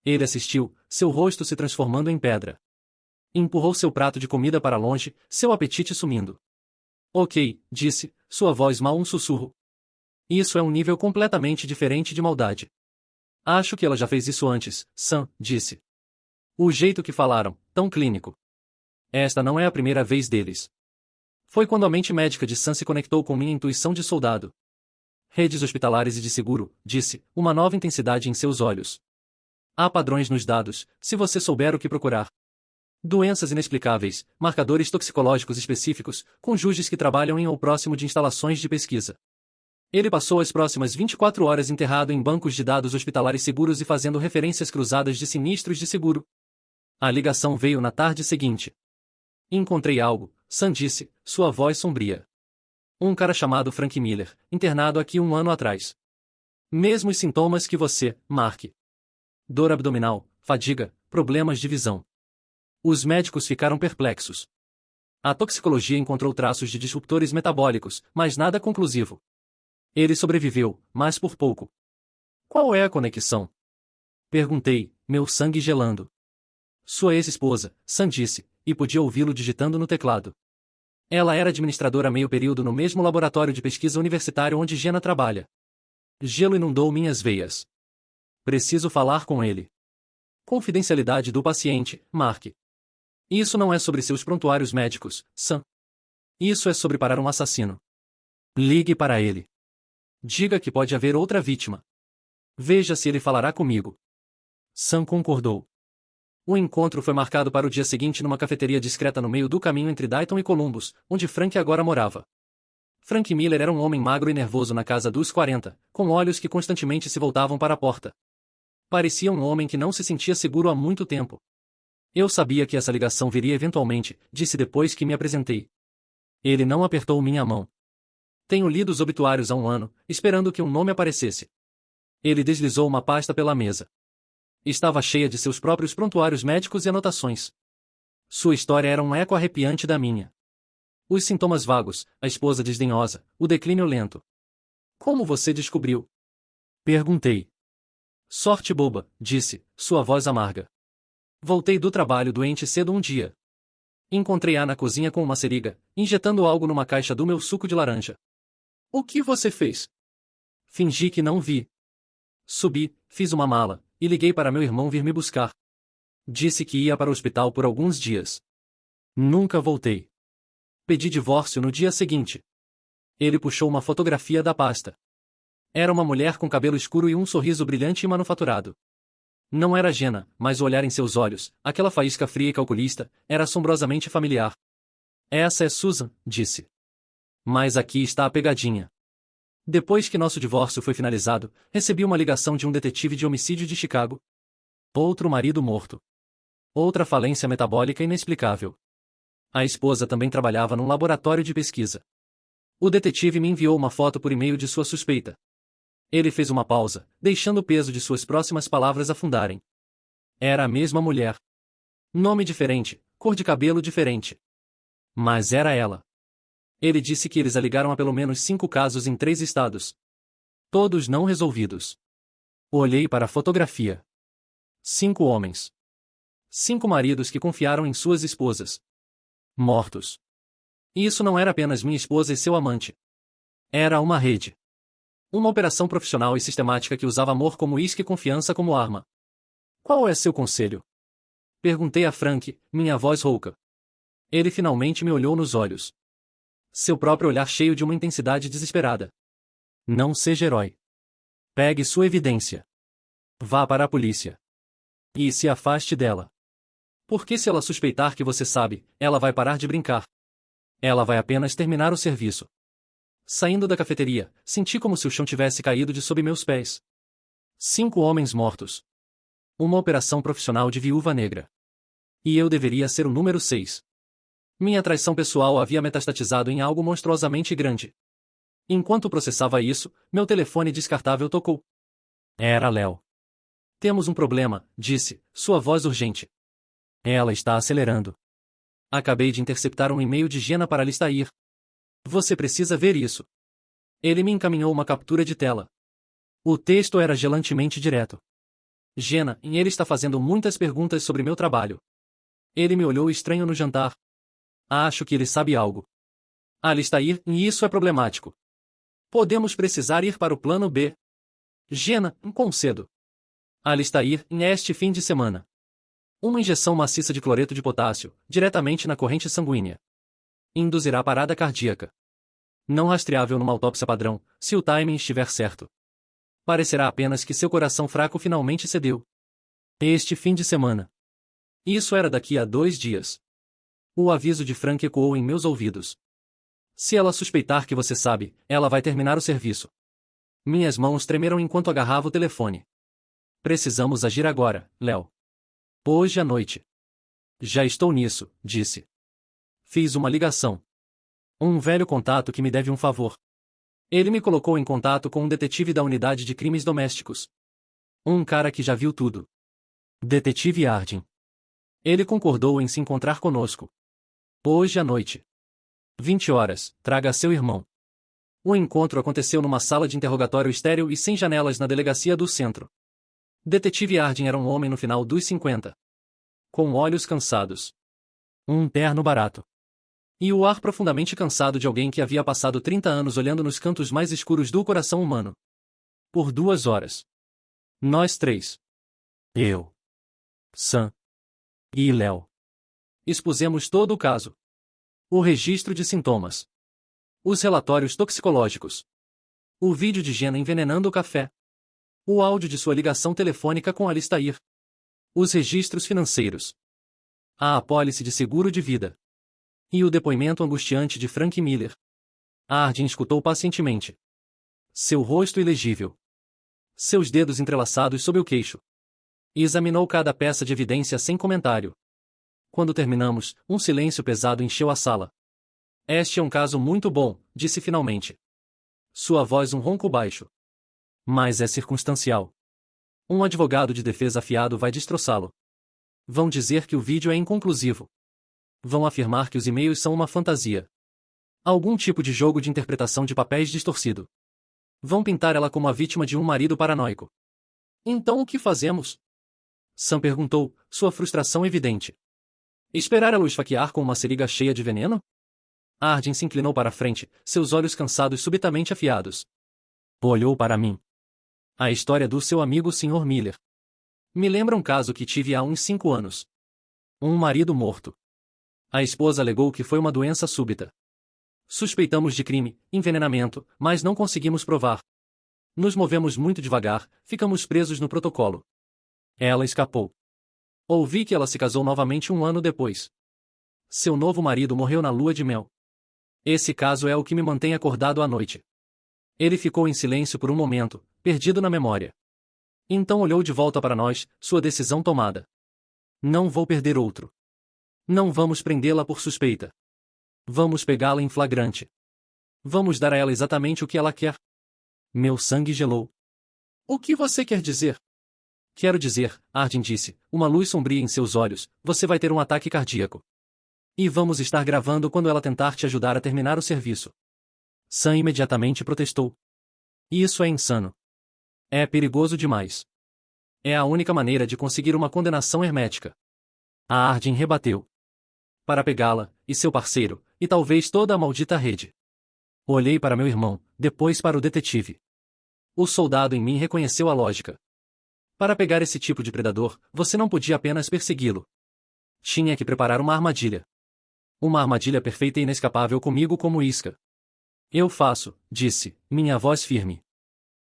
Ele assistiu, seu rosto se transformando em pedra. Empurrou seu prato de comida para longe, seu apetite sumindo. Ok, disse, sua voz mal um sussurro. Isso é um nível completamente diferente de maldade. Acho que ela já fez isso antes, Sam, disse. O jeito que falaram, tão clínico. Esta não é a primeira vez deles. Foi quando a mente médica de Sam se conectou com minha intuição de soldado. Redes hospitalares e de seguro, disse, uma nova intensidade em seus olhos. Há padrões nos dados, se você souber o que procurar. Doenças inexplicáveis, marcadores toxicológicos específicos, cônjuges que trabalham em ou próximo de instalações de pesquisa. Ele passou as próximas 24 horas enterrado em bancos de dados hospitalares seguros e fazendo referências cruzadas de sinistros de seguro. A ligação veio na tarde seguinte. Encontrei algo, Sam disse, sua voz sombria. Um cara chamado Frank Miller, internado aqui 1 ano atrás. Mesmos sintomas que você, Mark. Dor abdominal, fadiga, problemas de visão. Os médicos ficaram perplexos. A toxicologia encontrou traços de disruptores metabólicos, mas nada conclusivo. Ele sobreviveu, mas por pouco. Qual é a conexão? Perguntei, meu sangue gelando. Sua ex-esposa, Sam disse, e podia ouvi-lo digitando no teclado. Ela era administradora meio período no mesmo laboratório de pesquisa universitário onde Jenna trabalha. Gelo inundou minhas veias. Preciso falar com ele. Confidencialidade do paciente, Mark. Isso não é sobre seus prontuários médicos, Sam. Isso é sobre parar um assassino. Ligue para ele. Diga que pode haver outra vítima. Veja se ele falará comigo. Sam concordou. O encontro foi marcado para o dia seguinte numa cafeteria discreta no meio do caminho entre Dayton e Columbus, onde Frank agora morava. Frank Miller era um homem magro e nervoso na casa dos 40, com olhos que constantemente se voltavam para a porta. Parecia um homem que não se sentia seguro há muito tempo. Eu sabia que essa ligação viria eventualmente, disse depois que me apresentei. Ele não apertou minha mão. Tenho lido os obituários há 1 ano, esperando que um nome aparecesse. Ele deslizou uma pasta pela mesa. Estava cheia de seus próprios prontuários médicos e anotações. Sua história era um eco arrepiante da minha. Os sintomas vagos, a esposa desdenhosa, o declínio lento. Como você descobriu? Perguntei. Sorte boba, disse, sua voz amarga. Voltei do trabalho doente cedo um dia. Encontrei-a na cozinha com uma seringa, injetando algo numa caixa do meu suco de laranja. O que você fez? Fingi que não vi. Subi, fiz uma mala, e liguei para meu irmão vir me buscar. Disse que ia para o hospital por alguns dias. Nunca voltei. Pedi divórcio no dia seguinte. Ele puxou uma fotografia da pasta. Era uma mulher com cabelo escuro e um sorriso brilhante e manufaturado. Não era Jenna, mas o olhar em seus olhos, aquela faísca fria e calculista, era assombrosamente familiar. Essa é Susan, disse. Mas aqui está a pegadinha. Depois que nosso divórcio foi finalizado, recebi uma ligação de um detetive de homicídio de Chicago. Outro marido morto. Outra falência metabólica inexplicável. A esposa também trabalhava num laboratório de pesquisa. O detetive me enviou uma foto por e-mail de sua suspeita. Ele fez uma pausa, deixando o peso de suas próximas palavras afundarem. Era a mesma mulher. Nome diferente, cor de cabelo diferente. Mas era ela. Ele disse que eles a ligaram a pelo menos 5 casos em 3 estados. Todos não resolvidos. Olhei para a fotografia. 5 homens. 5 maridos que confiaram em suas esposas. Mortos. E isso não era apenas minha esposa e seu amante. Era uma rede. Uma operação profissional e sistemática que usava amor como isca e confiança como arma. Qual é seu conselho? Perguntei a Frank, minha voz rouca. Ele finalmente me olhou nos olhos. Seu próprio olhar cheio de uma intensidade desesperada. Não seja herói. Pegue sua evidência. Vá para a polícia. E se afaste dela. Porque se ela suspeitar que você sabe, ela vai parar de brincar. Ela vai apenas terminar o serviço. Saindo da cafeteria, senti como se o chão tivesse caído de sob meus pés. 5 homens mortos. Uma operação profissional de viúva negra. E eu deveria ser o número 6. Minha traição pessoal havia metastatizado em algo monstruosamente grande. Enquanto processava isso, meu telefone descartável tocou. Era Léo. Temos um problema, disse, sua voz urgente. Ela está acelerando. Acabei de interceptar um e-mail de Jenna para Alistair. Você precisa ver isso. Ele me encaminhou uma captura de tela. O texto era gelantemente direto. Jenna, ele está fazendo muitas perguntas sobre meu trabalho. Ele me olhou estranho no jantar. Acho que ele sabe algo. Alistair, e isso é problemático. Podemos precisar ir para o plano B. Jenna, quão cedo? Alistair, este fim de semana. Uma injeção maciça de cloreto de potássio, diretamente na corrente sanguínea. Induzirá parada cardíaca. Não rastreável numa autópsia padrão, se o timing estiver certo. Parecerá apenas que seu coração fraco finalmente cedeu. Este fim de semana. Isso era daqui a 2 dias. O aviso de Frank ecoou em meus ouvidos. Se ela suspeitar que você sabe, ela vai terminar o serviço. Minhas mãos tremeram enquanto agarrava o telefone. Precisamos agir agora, Léo. Hoje à noite. Já estou nisso, disse. Fiz uma ligação. Um velho contato que me deve um favor. Ele me colocou em contato com um detetive da unidade de crimes domésticos. Um cara que já viu tudo. Detetive Hardin. Ele concordou em se encontrar conosco. Hoje à noite. 20 horas, traga seu irmão. O encontro aconteceu numa sala de interrogatório estéril e sem janelas na delegacia do centro. Detetive Hardin era um homem no final dos 50. Com olhos cansados. Um terno barato. E o ar profundamente cansado de alguém que havia passado 30 anos olhando nos cantos mais escuros do coração humano. Por 2 horas. Nós 3. Eu. Sam. E Léo. Expusemos todo o caso. O registro de sintomas. Os relatórios toxicológicos. O vídeo de Jenna envenenando o café. O áudio de sua ligação telefônica com Alistair. Os registros financeiros. A apólice de seguro de vida. E o depoimento angustiante de Frank Miller. Hardin escutou pacientemente. Seu rosto ilegível. Seus dedos entrelaçados sob o queixo. E examinou cada peça de evidência sem comentário. Quando terminamos, um silêncio pesado encheu a sala. Este é um caso muito bom, disse finalmente. Sua voz um ronco baixo. Mas é circunstancial. Um advogado de defesa afiado vai destroçá-lo. Vão dizer que o vídeo é inconclusivo. Vão afirmar que os e-mails são uma fantasia. Algum tipo de jogo de interpretação de papéis distorcido. Vão pintar ela como a vítima de um marido paranoico. Então o que fazemos? Sam perguntou, sua frustração evidente. Esperar ela o esfaquear com uma seringa cheia de veneno? Hardin se inclinou para a frente, seus olhos cansados subitamente afiados. Olhou para mim. A história do seu amigo Sr. Miller. Me lembra um caso que tive há uns 5 anos. Um marido morto. A esposa alegou que foi uma doença súbita. Suspeitamos de crime, envenenamento, mas não conseguimos provar. Nos movemos muito devagar, ficamos presos no protocolo. Ela escapou. Ouvi que ela se casou novamente 1 ano depois. Seu novo marido morreu na lua de mel. Esse caso é o que me mantém acordado à noite. Ele ficou em silêncio por um momento, perdido na memória. Então olhou de volta para nós, sua decisão tomada. Não vou perder outro. Não vamos prendê-la por suspeita. Vamos pegá-la em flagrante. Vamos dar a ela exatamente o que ela quer. Meu sangue gelou. O que você quer dizer? Quero dizer, Hardin disse, uma luz sombria em seus olhos, você vai ter um ataque cardíaco. E vamos estar gravando quando ela tentar te ajudar a terminar o serviço. Sam imediatamente protestou. Isso é insano. É perigoso demais. É a única maneira de conseguir uma condenação hermética. A Hardin rebateu. Para pegá-la, e seu parceiro, e talvez toda a maldita rede. Olhei para meu irmão, depois para o detetive. O soldado em mim reconheceu a lógica. Para pegar esse tipo de predador, você não podia apenas persegui-lo. Tinha que preparar uma armadilha. Uma armadilha perfeita e inescapável comigo como isca. Eu faço, disse, minha voz firme.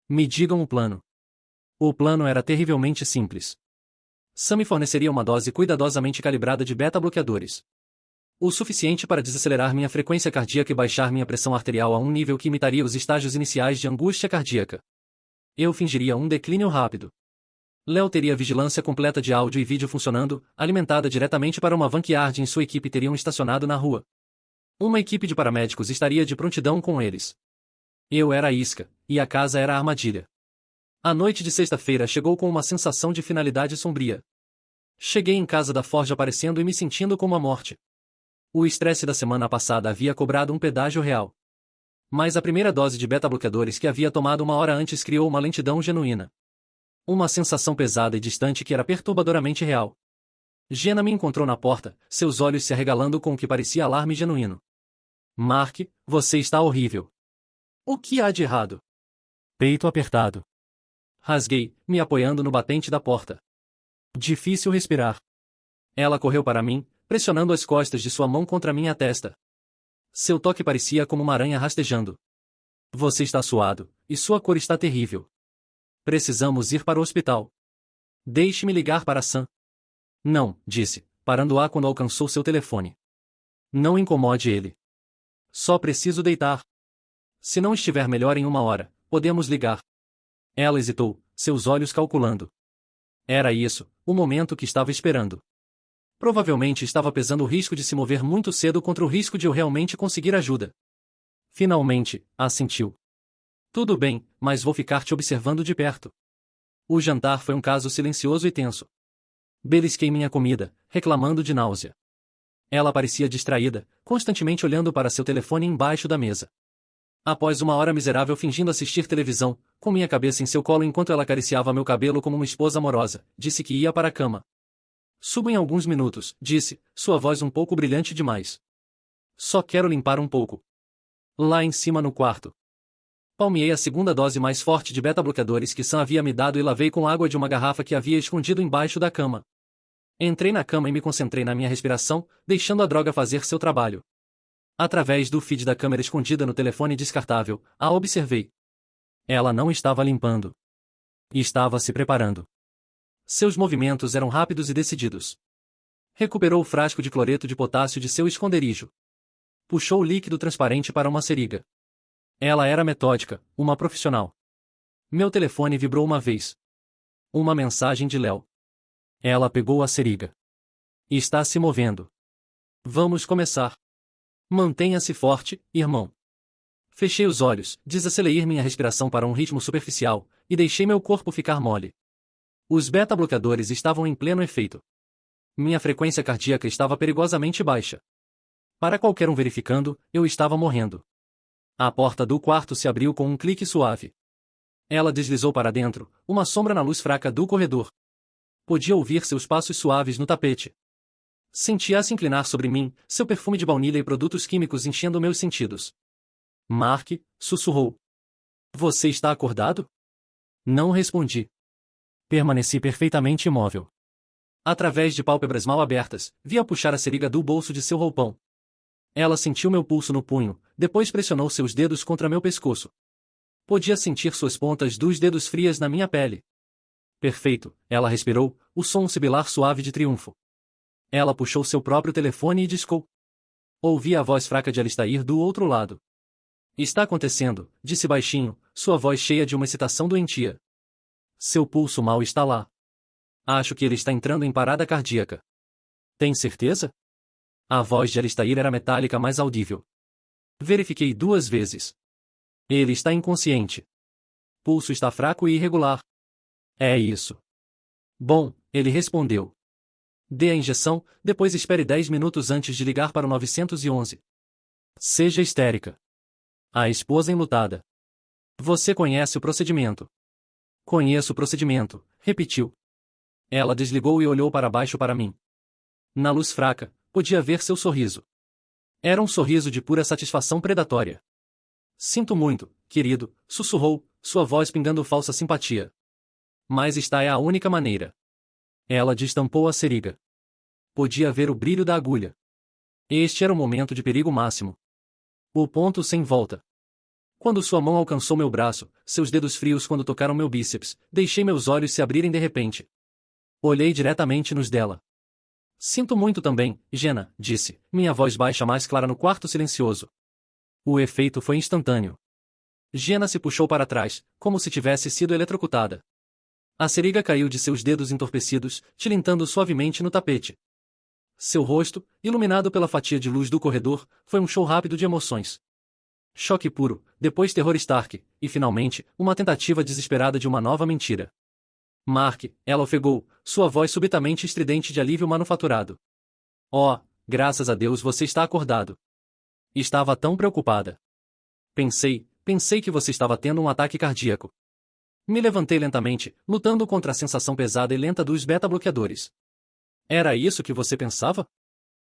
Me digam o plano. O plano era terrivelmente simples. Sam me forneceria uma dose cuidadosamente calibrada de beta-bloqueadores. O suficiente para desacelerar minha frequência cardíaca e baixar minha pressão arterial a um nível que imitaria os estágios iniciais de angústia cardíaca. Eu fingiria um declínio rápido. Léo teria vigilância completa de áudio e vídeo funcionando, alimentada diretamente para uma van que Ard e sua equipe teriam estacionado na rua. Uma equipe de paramédicos estaria de prontidão com eles. Eu era a isca, e a casa era a armadilha. A noite de sexta-feira chegou com uma sensação de finalidade sombria. Cheguei em casa da Forja aparecendo e me sentindo como a morte. O estresse da semana passada havia cobrado um pedágio real. Mas a primeira dose de beta-bloqueadores que havia tomado uma hora antes criou uma lentidão genuína. Uma sensação pesada e distante que era perturbadoramente real. Jenna me encontrou na porta, seus olhos se arregalando com o que parecia alarme genuíno. Mark, você está horrível. O que há de errado? Peito apertado. Rasguei, me apoiando no batente da porta. Difícil respirar. Ela correu para mim, pressionando as costas de sua mão contra minha testa. Seu toque parecia como uma aranha rastejando. Você está suado, e sua cor está terrível. Precisamos ir para o hospital. Deixe-me ligar para Sam. Não, disse, parando-a quando alcançou seu telefone. Não incomode ele. Só preciso deitar. Se não estiver melhor em uma hora, podemos ligar. Ela hesitou, seus olhos calculando. Era isso, o momento que estava esperando. Provavelmente estava pesando o risco de se mover muito cedo contra o risco de eu realmente conseguir ajuda. Finalmente, assentiu. Tudo bem, mas vou ficar te observando de perto. O jantar foi um caso silencioso e tenso. Belisquei minha comida, reclamando de náusea. Ela parecia distraída, constantemente olhando para seu telefone embaixo da mesa. Após uma hora miserável fingindo assistir televisão, com minha cabeça em seu colo enquanto ela acariciava meu cabelo como uma esposa amorosa, disse que ia para a cama. Subo em alguns minutos, disse, sua voz um pouco brilhante demais. Só quero limpar um pouco. Lá em cima no quarto. Palmeei a segunda dose mais forte de beta-bloqueadores que Sam havia me dado e lavei com água de uma garrafa que havia escondido embaixo da cama. Entrei na cama e me concentrei na minha respiração, deixando a droga fazer seu trabalho. Através do feed da câmera escondida no telefone descartável, a observei. Ela não estava limpando. Estava se preparando. Seus movimentos eram rápidos e decididos. Recuperou o frasco de cloreto de potássio de seu esconderijo. Puxou o líquido transparente para uma seringa. Ela era metódica, uma profissional. Meu telefone vibrou uma vez. Uma mensagem de Léo. Ela pegou a seringa. Está se movendo. Vamos começar. Mantenha-se forte, irmão. Fechei os olhos, desacelerei minha respiração para um ritmo superficial, e deixei meu corpo ficar mole. Os beta-bloqueadores estavam em pleno efeito. Minha frequência cardíaca estava perigosamente baixa. Para qualquer um verificando, eu estava morrendo. A porta do quarto se abriu com um clique suave. Ela deslizou para dentro, uma sombra na luz fraca do corredor. Podia ouvir seus passos suaves no tapete. Sentia se inclinar sobre mim, seu perfume de baunilha e produtos químicos enchendo meus sentidos. Mark, sussurrou. Você está acordado? Não respondi. Permaneci perfeitamente imóvel. Através de pálpebras mal abertas, via puxar a seringa do bolso de seu roupão. Ela sentiu meu pulso no punho, depois pressionou seus dedos contra meu pescoço. Podia sentir suas pontas dos dedos frias na minha pele. Perfeito, ela respirou, o som sibilar suave de triunfo. Ela puxou seu próprio telefone e discou. Ouvi a voz fraca de Alistair do outro lado. Está acontecendo, disse baixinho, sua voz cheia de uma excitação doentia. Seu pulso mal está lá. Acho que ele está entrando em parada cardíaca. Tem certeza? A voz de Alistair era metálica mas audível. Verifiquei 2 vezes. Ele está inconsciente. Pulso está fraco e irregular. É isso. Bom, ele respondeu. Dê a injeção, depois espere 10 minutos antes de ligar para o 911. Seja histérica. A esposa enlutada. Você conhece o procedimento. Conheço o procedimento, repetiu. Ela desligou e olhou para baixo para mim. Na luz fraca, podia ver seu sorriso. Era um sorriso de pura satisfação predatória. Sinto muito, querido, sussurrou, sua voz pingando falsa simpatia. Mas esta é a única maneira. Ela destampou a seringa. Podia ver o brilho da agulha. Este era o momento de perigo máximo. O ponto sem volta. Quando sua mão alcançou meu braço, seus dedos frios quando tocaram meu bíceps, deixei meus olhos se abrirem de repente. Olhei diretamente nos dela. Sinto muito também, Jenna, disse, minha voz baixa mais clara no quarto silencioso. O efeito foi instantâneo. Jenna se puxou para trás, como se tivesse sido eletrocutada. A seringa caiu de seus dedos entorpecidos, tilintando suavemente no tapete. Seu rosto, iluminado pela fatia de luz do corredor, foi um show rápido de emoções. Choque puro, depois terror Stark, e finalmente, uma tentativa desesperada de uma nova mentira. Mark, ela ofegou, sua voz subitamente estridente de alívio manufaturado. Oh, graças a Deus você está acordado. Estava tão preocupada. Pensei que você estava tendo um ataque cardíaco. Me levantei lentamente, lutando contra a sensação pesada e lenta dos beta-bloqueadores. Era isso que você pensava?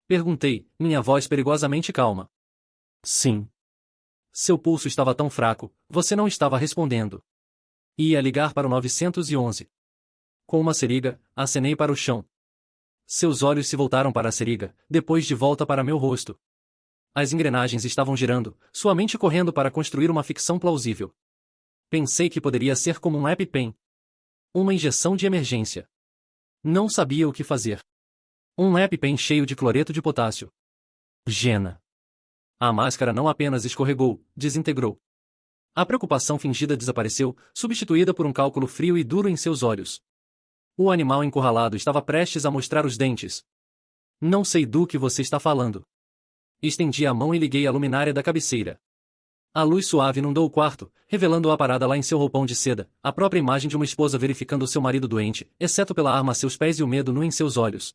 Perguntei, minha voz perigosamente calma. Sim. Seu pulso estava tão fraco, você não estava respondendo. Ia ligar para o 911. Com uma seringa, acenei para o chão. Seus olhos se voltaram para a seringa, depois de volta para meu rosto. As engrenagens estavam girando, sua mente correndo para construir uma ficção plausível. Pensei que poderia ser como um EpiPen. Uma injeção de emergência. Não sabia o que fazer. Um EpiPen cheio de cloreto de potássio. Jenna. A máscara não apenas escorregou, desintegrou. A preocupação fingida desapareceu, substituída por um cálculo frio e duro em seus olhos. O animal encurralado estava prestes a mostrar os dentes. Não sei do que você está falando. Estendi a mão e liguei a luminária da cabeceira. A luz suave inundou o quarto, revelando-a parada lá em seu roupão de seda, a própria imagem de uma esposa verificando seu marido doente, exceto pela arma a seus pés e o medo nu em seus olhos.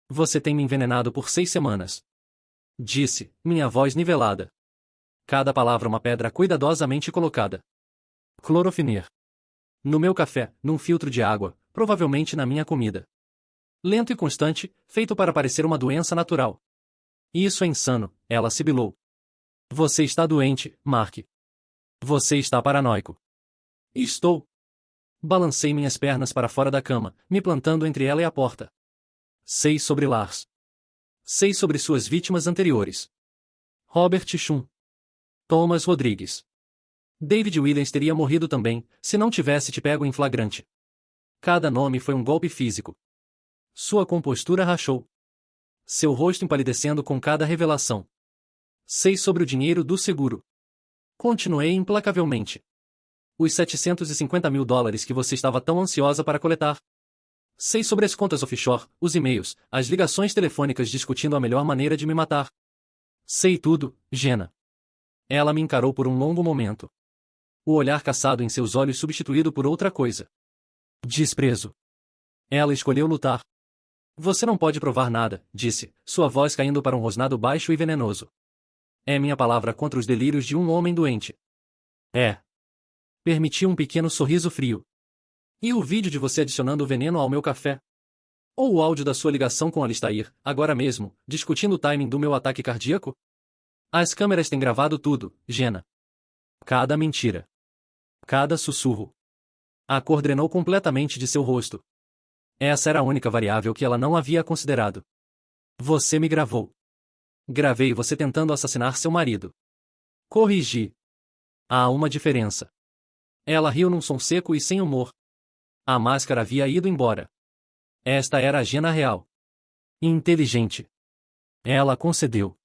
Você tem me envenenado por 6 semanas. Disse, minha voz nivelada. Cada palavra uma pedra cuidadosamente colocada. Clorofener. No meu café, num filtro de água, provavelmente na minha comida. Lento e constante, feito para parecer uma doença natural. Isso é insano, ela sibilou. Você está doente, Mark. Você está paranoico. Estou. Balancei minhas pernas para fora da cama, me plantando entre ela e a porta. Sei sobre Lars. Sei sobre suas vítimas anteriores. Robert Chum. Thomas Rodrigues. David Williams teria morrido também, se não tivesse te pego em flagrante. Cada nome foi um golpe físico. Sua compostura rachou. Seu rosto empalidecendo com cada revelação. Sei sobre o dinheiro do seguro. Continuei implacavelmente. Os $750.000 que você estava tão ansiosa para coletar. Sei sobre as contas offshore, os e-mails, as ligações telefônicas discutindo a melhor maneira de me matar. Sei tudo, Jenna. Ela me encarou por um longo momento. O olhar caçado em seus olhos substituído por outra coisa. Desprezo. Ela escolheu lutar. Você não pode provar nada, disse, sua voz caindo para um rosnado baixo e venenoso. É minha palavra contra os delírios de um homem doente. É. Permiti um pequeno sorriso frio. E o vídeo de você adicionando o veneno ao meu café? Ou o áudio da sua ligação com Alistair, agora mesmo, discutindo o timing do meu ataque cardíaco? As câmeras têm gravado tudo, Jenna. Cada mentira. Cada sussurro. A cor drenou completamente de seu rosto. Essa era a única variável que ela não havia considerado. Você me gravou. Gravei você tentando assassinar seu marido. Corrigi. Há uma diferença. Ela riu num som seco e sem humor. A máscara havia ido embora. Esta era a Jenna real. Inteligente. Ela concedeu.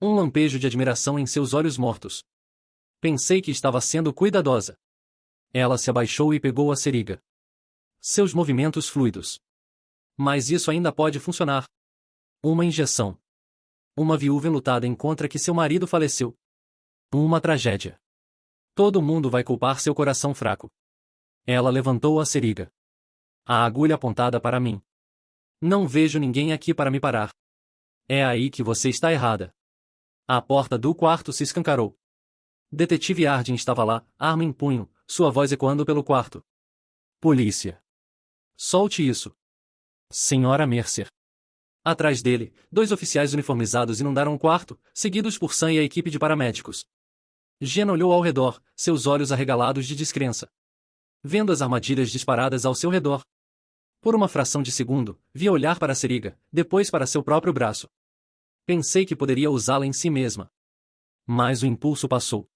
Um lampejo de admiração em seus olhos mortos. Pensei que estava sendo cuidadosa. Ela se abaixou e pegou a seringa. Seus movimentos fluidos. Mas isso ainda pode funcionar. Uma injeção. Uma viúva enlutada encontra que seu marido faleceu. Uma tragédia. Todo mundo vai culpar seu coração fraco. Ela levantou a seringa. A agulha apontada para mim. Não vejo ninguém aqui para me parar. É aí que você está errada. A porta do quarto se escancarou. Detetive Hardin estava lá, arma em punho, sua voz ecoando pelo quarto. Polícia. Solte isso. Senhora Mercer. Atrás dele, 2 oficiais uniformizados inundaram o quarto, seguidos por Sam e a equipe de paramédicos. Jenna olhou ao redor, seus olhos arregalados de descrença. Vendo as armadilhas disparadas ao seu redor. Por uma fração de segundo, via olhar para a seringa, depois para seu próprio braço. Pensei que poderia usá-la em si mesma. Mas o impulso passou.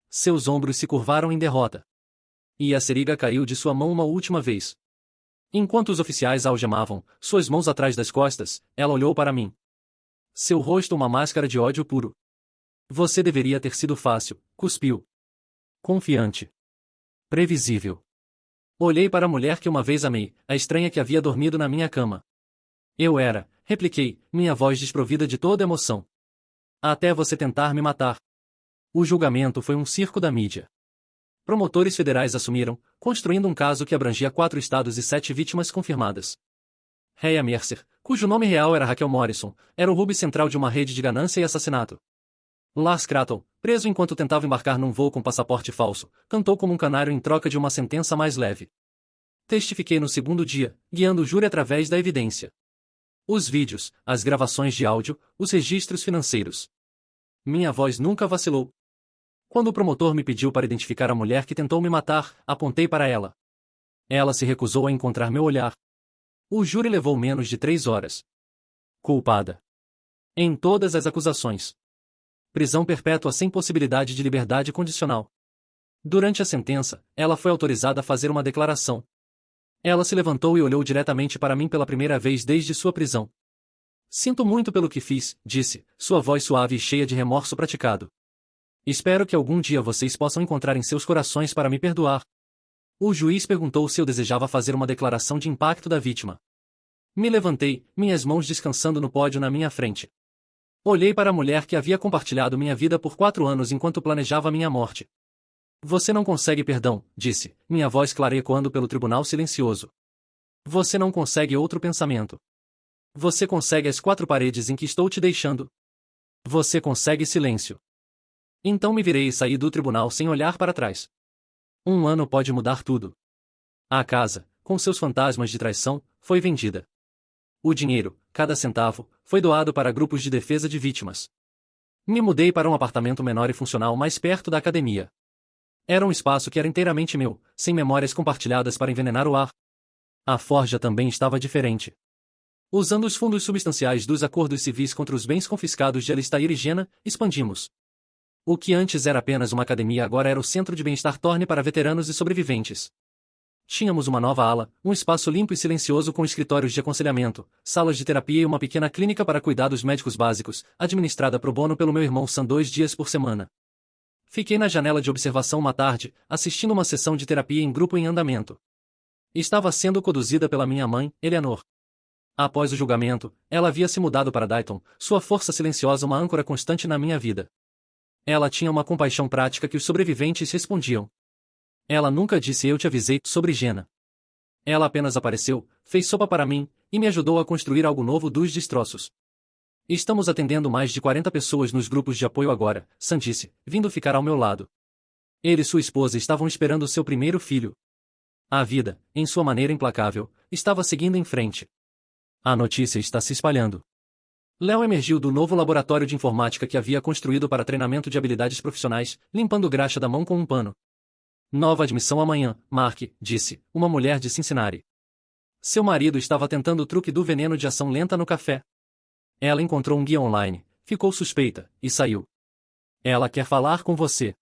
Seus ombros se curvaram em derrota. E a seringa caiu de sua mão uma última vez. Enquanto os oficiais a algemavam, suas mãos atrás das costas, ela olhou para mim. Seu rosto uma máscara de ódio puro. Você deveria ter sido fácil, cuspiu. Confiante. Previsível. Olhei para a mulher que uma vez amei, a estranha que havia dormido na minha cama. Eu era, repliquei, minha voz desprovida de toda emoção. Até você tentar me matar. O julgamento foi um circo da mídia. Promotores federais assumiram, construindo um caso que abrangia 4 estados e 7 vítimas confirmadas. Rhea Mercer, cujo nome real era Raquel Morrison, era o hub central de uma rede de ganância e assassinato. Lars Kratton, preso enquanto tentava embarcar num voo com passaporte falso, cantou como um canário em troca de uma sentença mais leve. Testifiquei no segundo dia, guiando o júri através da evidência. Os vídeos, as gravações de áudio, os registros financeiros. Minha voz nunca vacilou. Quando o promotor me pediu para identificar a mulher que tentou me matar, apontei para ela. Ela se recusou a encontrar meu olhar. O júri levou menos de 3 horas. Culpada. Em todas as acusações. Prisão perpétua sem possibilidade de liberdade condicional. Durante a sentença, ela foi autorizada a fazer uma declaração. Ela se levantou e olhou diretamente para mim pela primeira vez desde sua prisão. Sinto muito pelo que fiz, disse, sua voz suave e cheia de remorso praticado. Espero que algum dia vocês possam encontrar em seus corações para me perdoar. O juiz perguntou se eu desejava fazer uma declaração de impacto da vítima. Me levantei, minhas mãos descansando no pódio na minha frente. Olhei para a mulher que havia compartilhado minha vida por 4 anos enquanto planejava minha morte. Você não consegue perdão, disse, minha voz clara ecoando pelo tribunal silencioso. Você não consegue outro pensamento. Você consegue as 4 paredes em que estou te deixando. Você consegue silêncio. Então me virei e saí do tribunal sem olhar para trás. 1 ano pode mudar tudo. A casa, com seus fantasmas de traição, foi vendida. O dinheiro, cada centavo, foi doado para grupos de defesa de vítimas. Me mudei para um apartamento menor e funcional mais perto da academia. Era um espaço que era inteiramente meu, sem memórias compartilhadas para envenenar o ar. A forja também estava diferente. Usando os fundos substanciais dos acordos civis contra os bens confiscados de Alistair e Jenna, expandimos. O que antes era apenas uma academia agora era o centro de bem-estar Thorne para veteranos e sobreviventes. Tínhamos uma nova ala, um espaço limpo e silencioso com escritórios de aconselhamento, salas de terapia e uma pequena clínica para cuidados médicos básicos, administrada pro bono pelo meu irmão Sam 2 dias por semana. Fiquei na janela de observação uma tarde, assistindo uma sessão de terapia em grupo em andamento. Estava sendo conduzida pela minha mãe, Eleanor. Após o julgamento, ela havia se mudado para Dayton, sua força silenciosa uma âncora constante na minha vida. Ela tinha uma compaixão prática que os sobreviventes respondiam. Ela nunca disse eu te avisei sobre Jenna. Ela apenas apareceu, fez sopa para mim, e me ajudou a construir algo novo dos destroços. Estamos atendendo mais de 40 pessoas nos grupos de apoio agora, Sam disse, vindo ficar ao meu lado. Ele e sua esposa estavam esperando seu primeiro filho. A vida, em sua maneira implacável, estava seguindo em frente. A notícia está se espalhando. Léo emergiu do novo laboratório de informática que havia construído para treinamento de habilidades profissionais, limpando graxa da mão com um pano. Nova admissão amanhã, Mark, disse, uma mulher de Cincinnati. Seu marido estava tentando o truque do veneno de ação lenta no café. Ela encontrou um guia online, ficou suspeita, e saiu. Ela quer falar com você.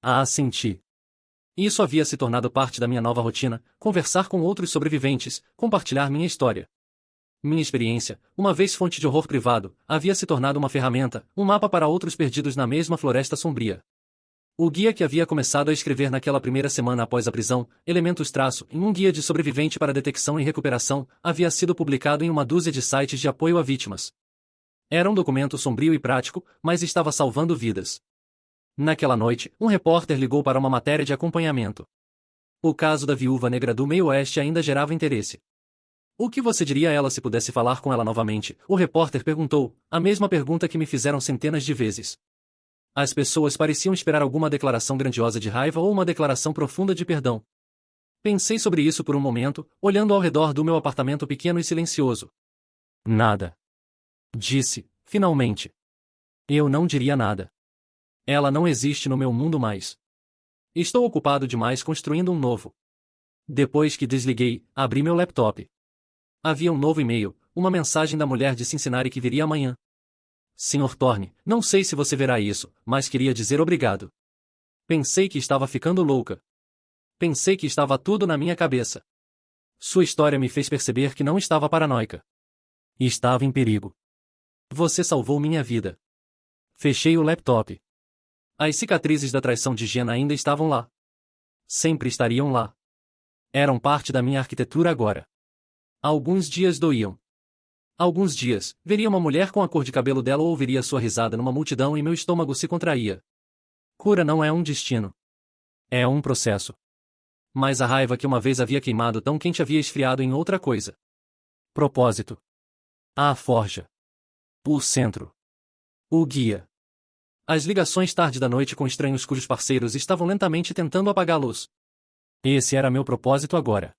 Ah, senti. Isso havia se tornado parte da minha nova rotina, conversar com outros sobreviventes, compartilhar minha história. Minha experiência, uma vez fonte de horror privado, havia se tornado uma ferramenta, um mapa para outros perdidos na mesma floresta sombria. O guia que havia começado a escrever naquela primeira semana após a prisão, Elementos-traço, em um guia de sobrevivente para detecção e recuperação, havia sido publicado em uma dúzia de sites de apoio a vítimas. Era um documento sombrio e prático, mas estava salvando vidas. Naquela noite, um repórter ligou para uma matéria de acompanhamento. O caso da viúva negra do meio-oeste ainda gerava interesse. O que você diria a ela se pudesse falar com ela novamente? O repórter perguntou, a mesma pergunta que me fizeram centenas de vezes. As pessoas pareciam esperar alguma declaração grandiosa de raiva ou uma declaração profunda de perdão. Pensei sobre isso por um momento, olhando ao redor do meu apartamento pequeno e silencioso. Nada. Disse, finalmente. Eu não diria nada. Ela não existe no meu mundo mais. Estou ocupado demais construindo um novo. Depois que desliguei, abri meu laptop. Havia um novo e-mail, uma mensagem da mulher de Cincinnati que viria amanhã. Sr. Thorne, não sei se você verá isso, mas queria dizer obrigado. Pensei que estava ficando louca. Pensei que estava tudo na minha cabeça. Sua história me fez perceber que não estava paranoica. Estava em perigo. Você salvou minha vida. Fechei o laptop. As cicatrizes da traição de Jenna ainda estavam lá. Sempre estariam lá. Eram parte da minha arquitetura agora. Alguns dias doíam. Alguns dias, veria uma mulher com a cor de cabelo dela ou ouviria sua risada numa multidão e meu estômago se contraía. Cura não é um destino. É um processo. Mas a raiva que uma vez havia queimado tão quente havia esfriado em outra coisa. Propósito. A forja. O centro. O guia. As ligações tarde da noite com estranhos cujos parceiros estavam lentamente tentando apagá-los. Esse era meu propósito agora.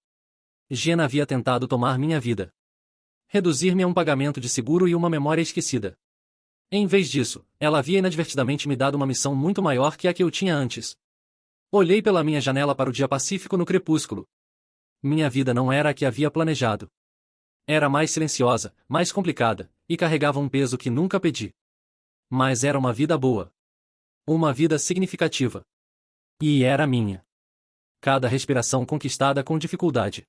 Jenna havia tentado tomar minha vida. Reduzir-me a um pagamento de seguro e uma memória esquecida. Em vez disso, ela havia inadvertidamente me dado uma missão muito maior que a que eu tinha antes. Olhei pela minha janela para o dia pacífico no crepúsculo. Minha vida não era a que havia planejado. Era mais silenciosa, mais complicada, e carregava um peso que nunca pedi. Mas era uma vida boa. Uma vida significativa. E era minha. Cada respiração conquistada com dificuldade.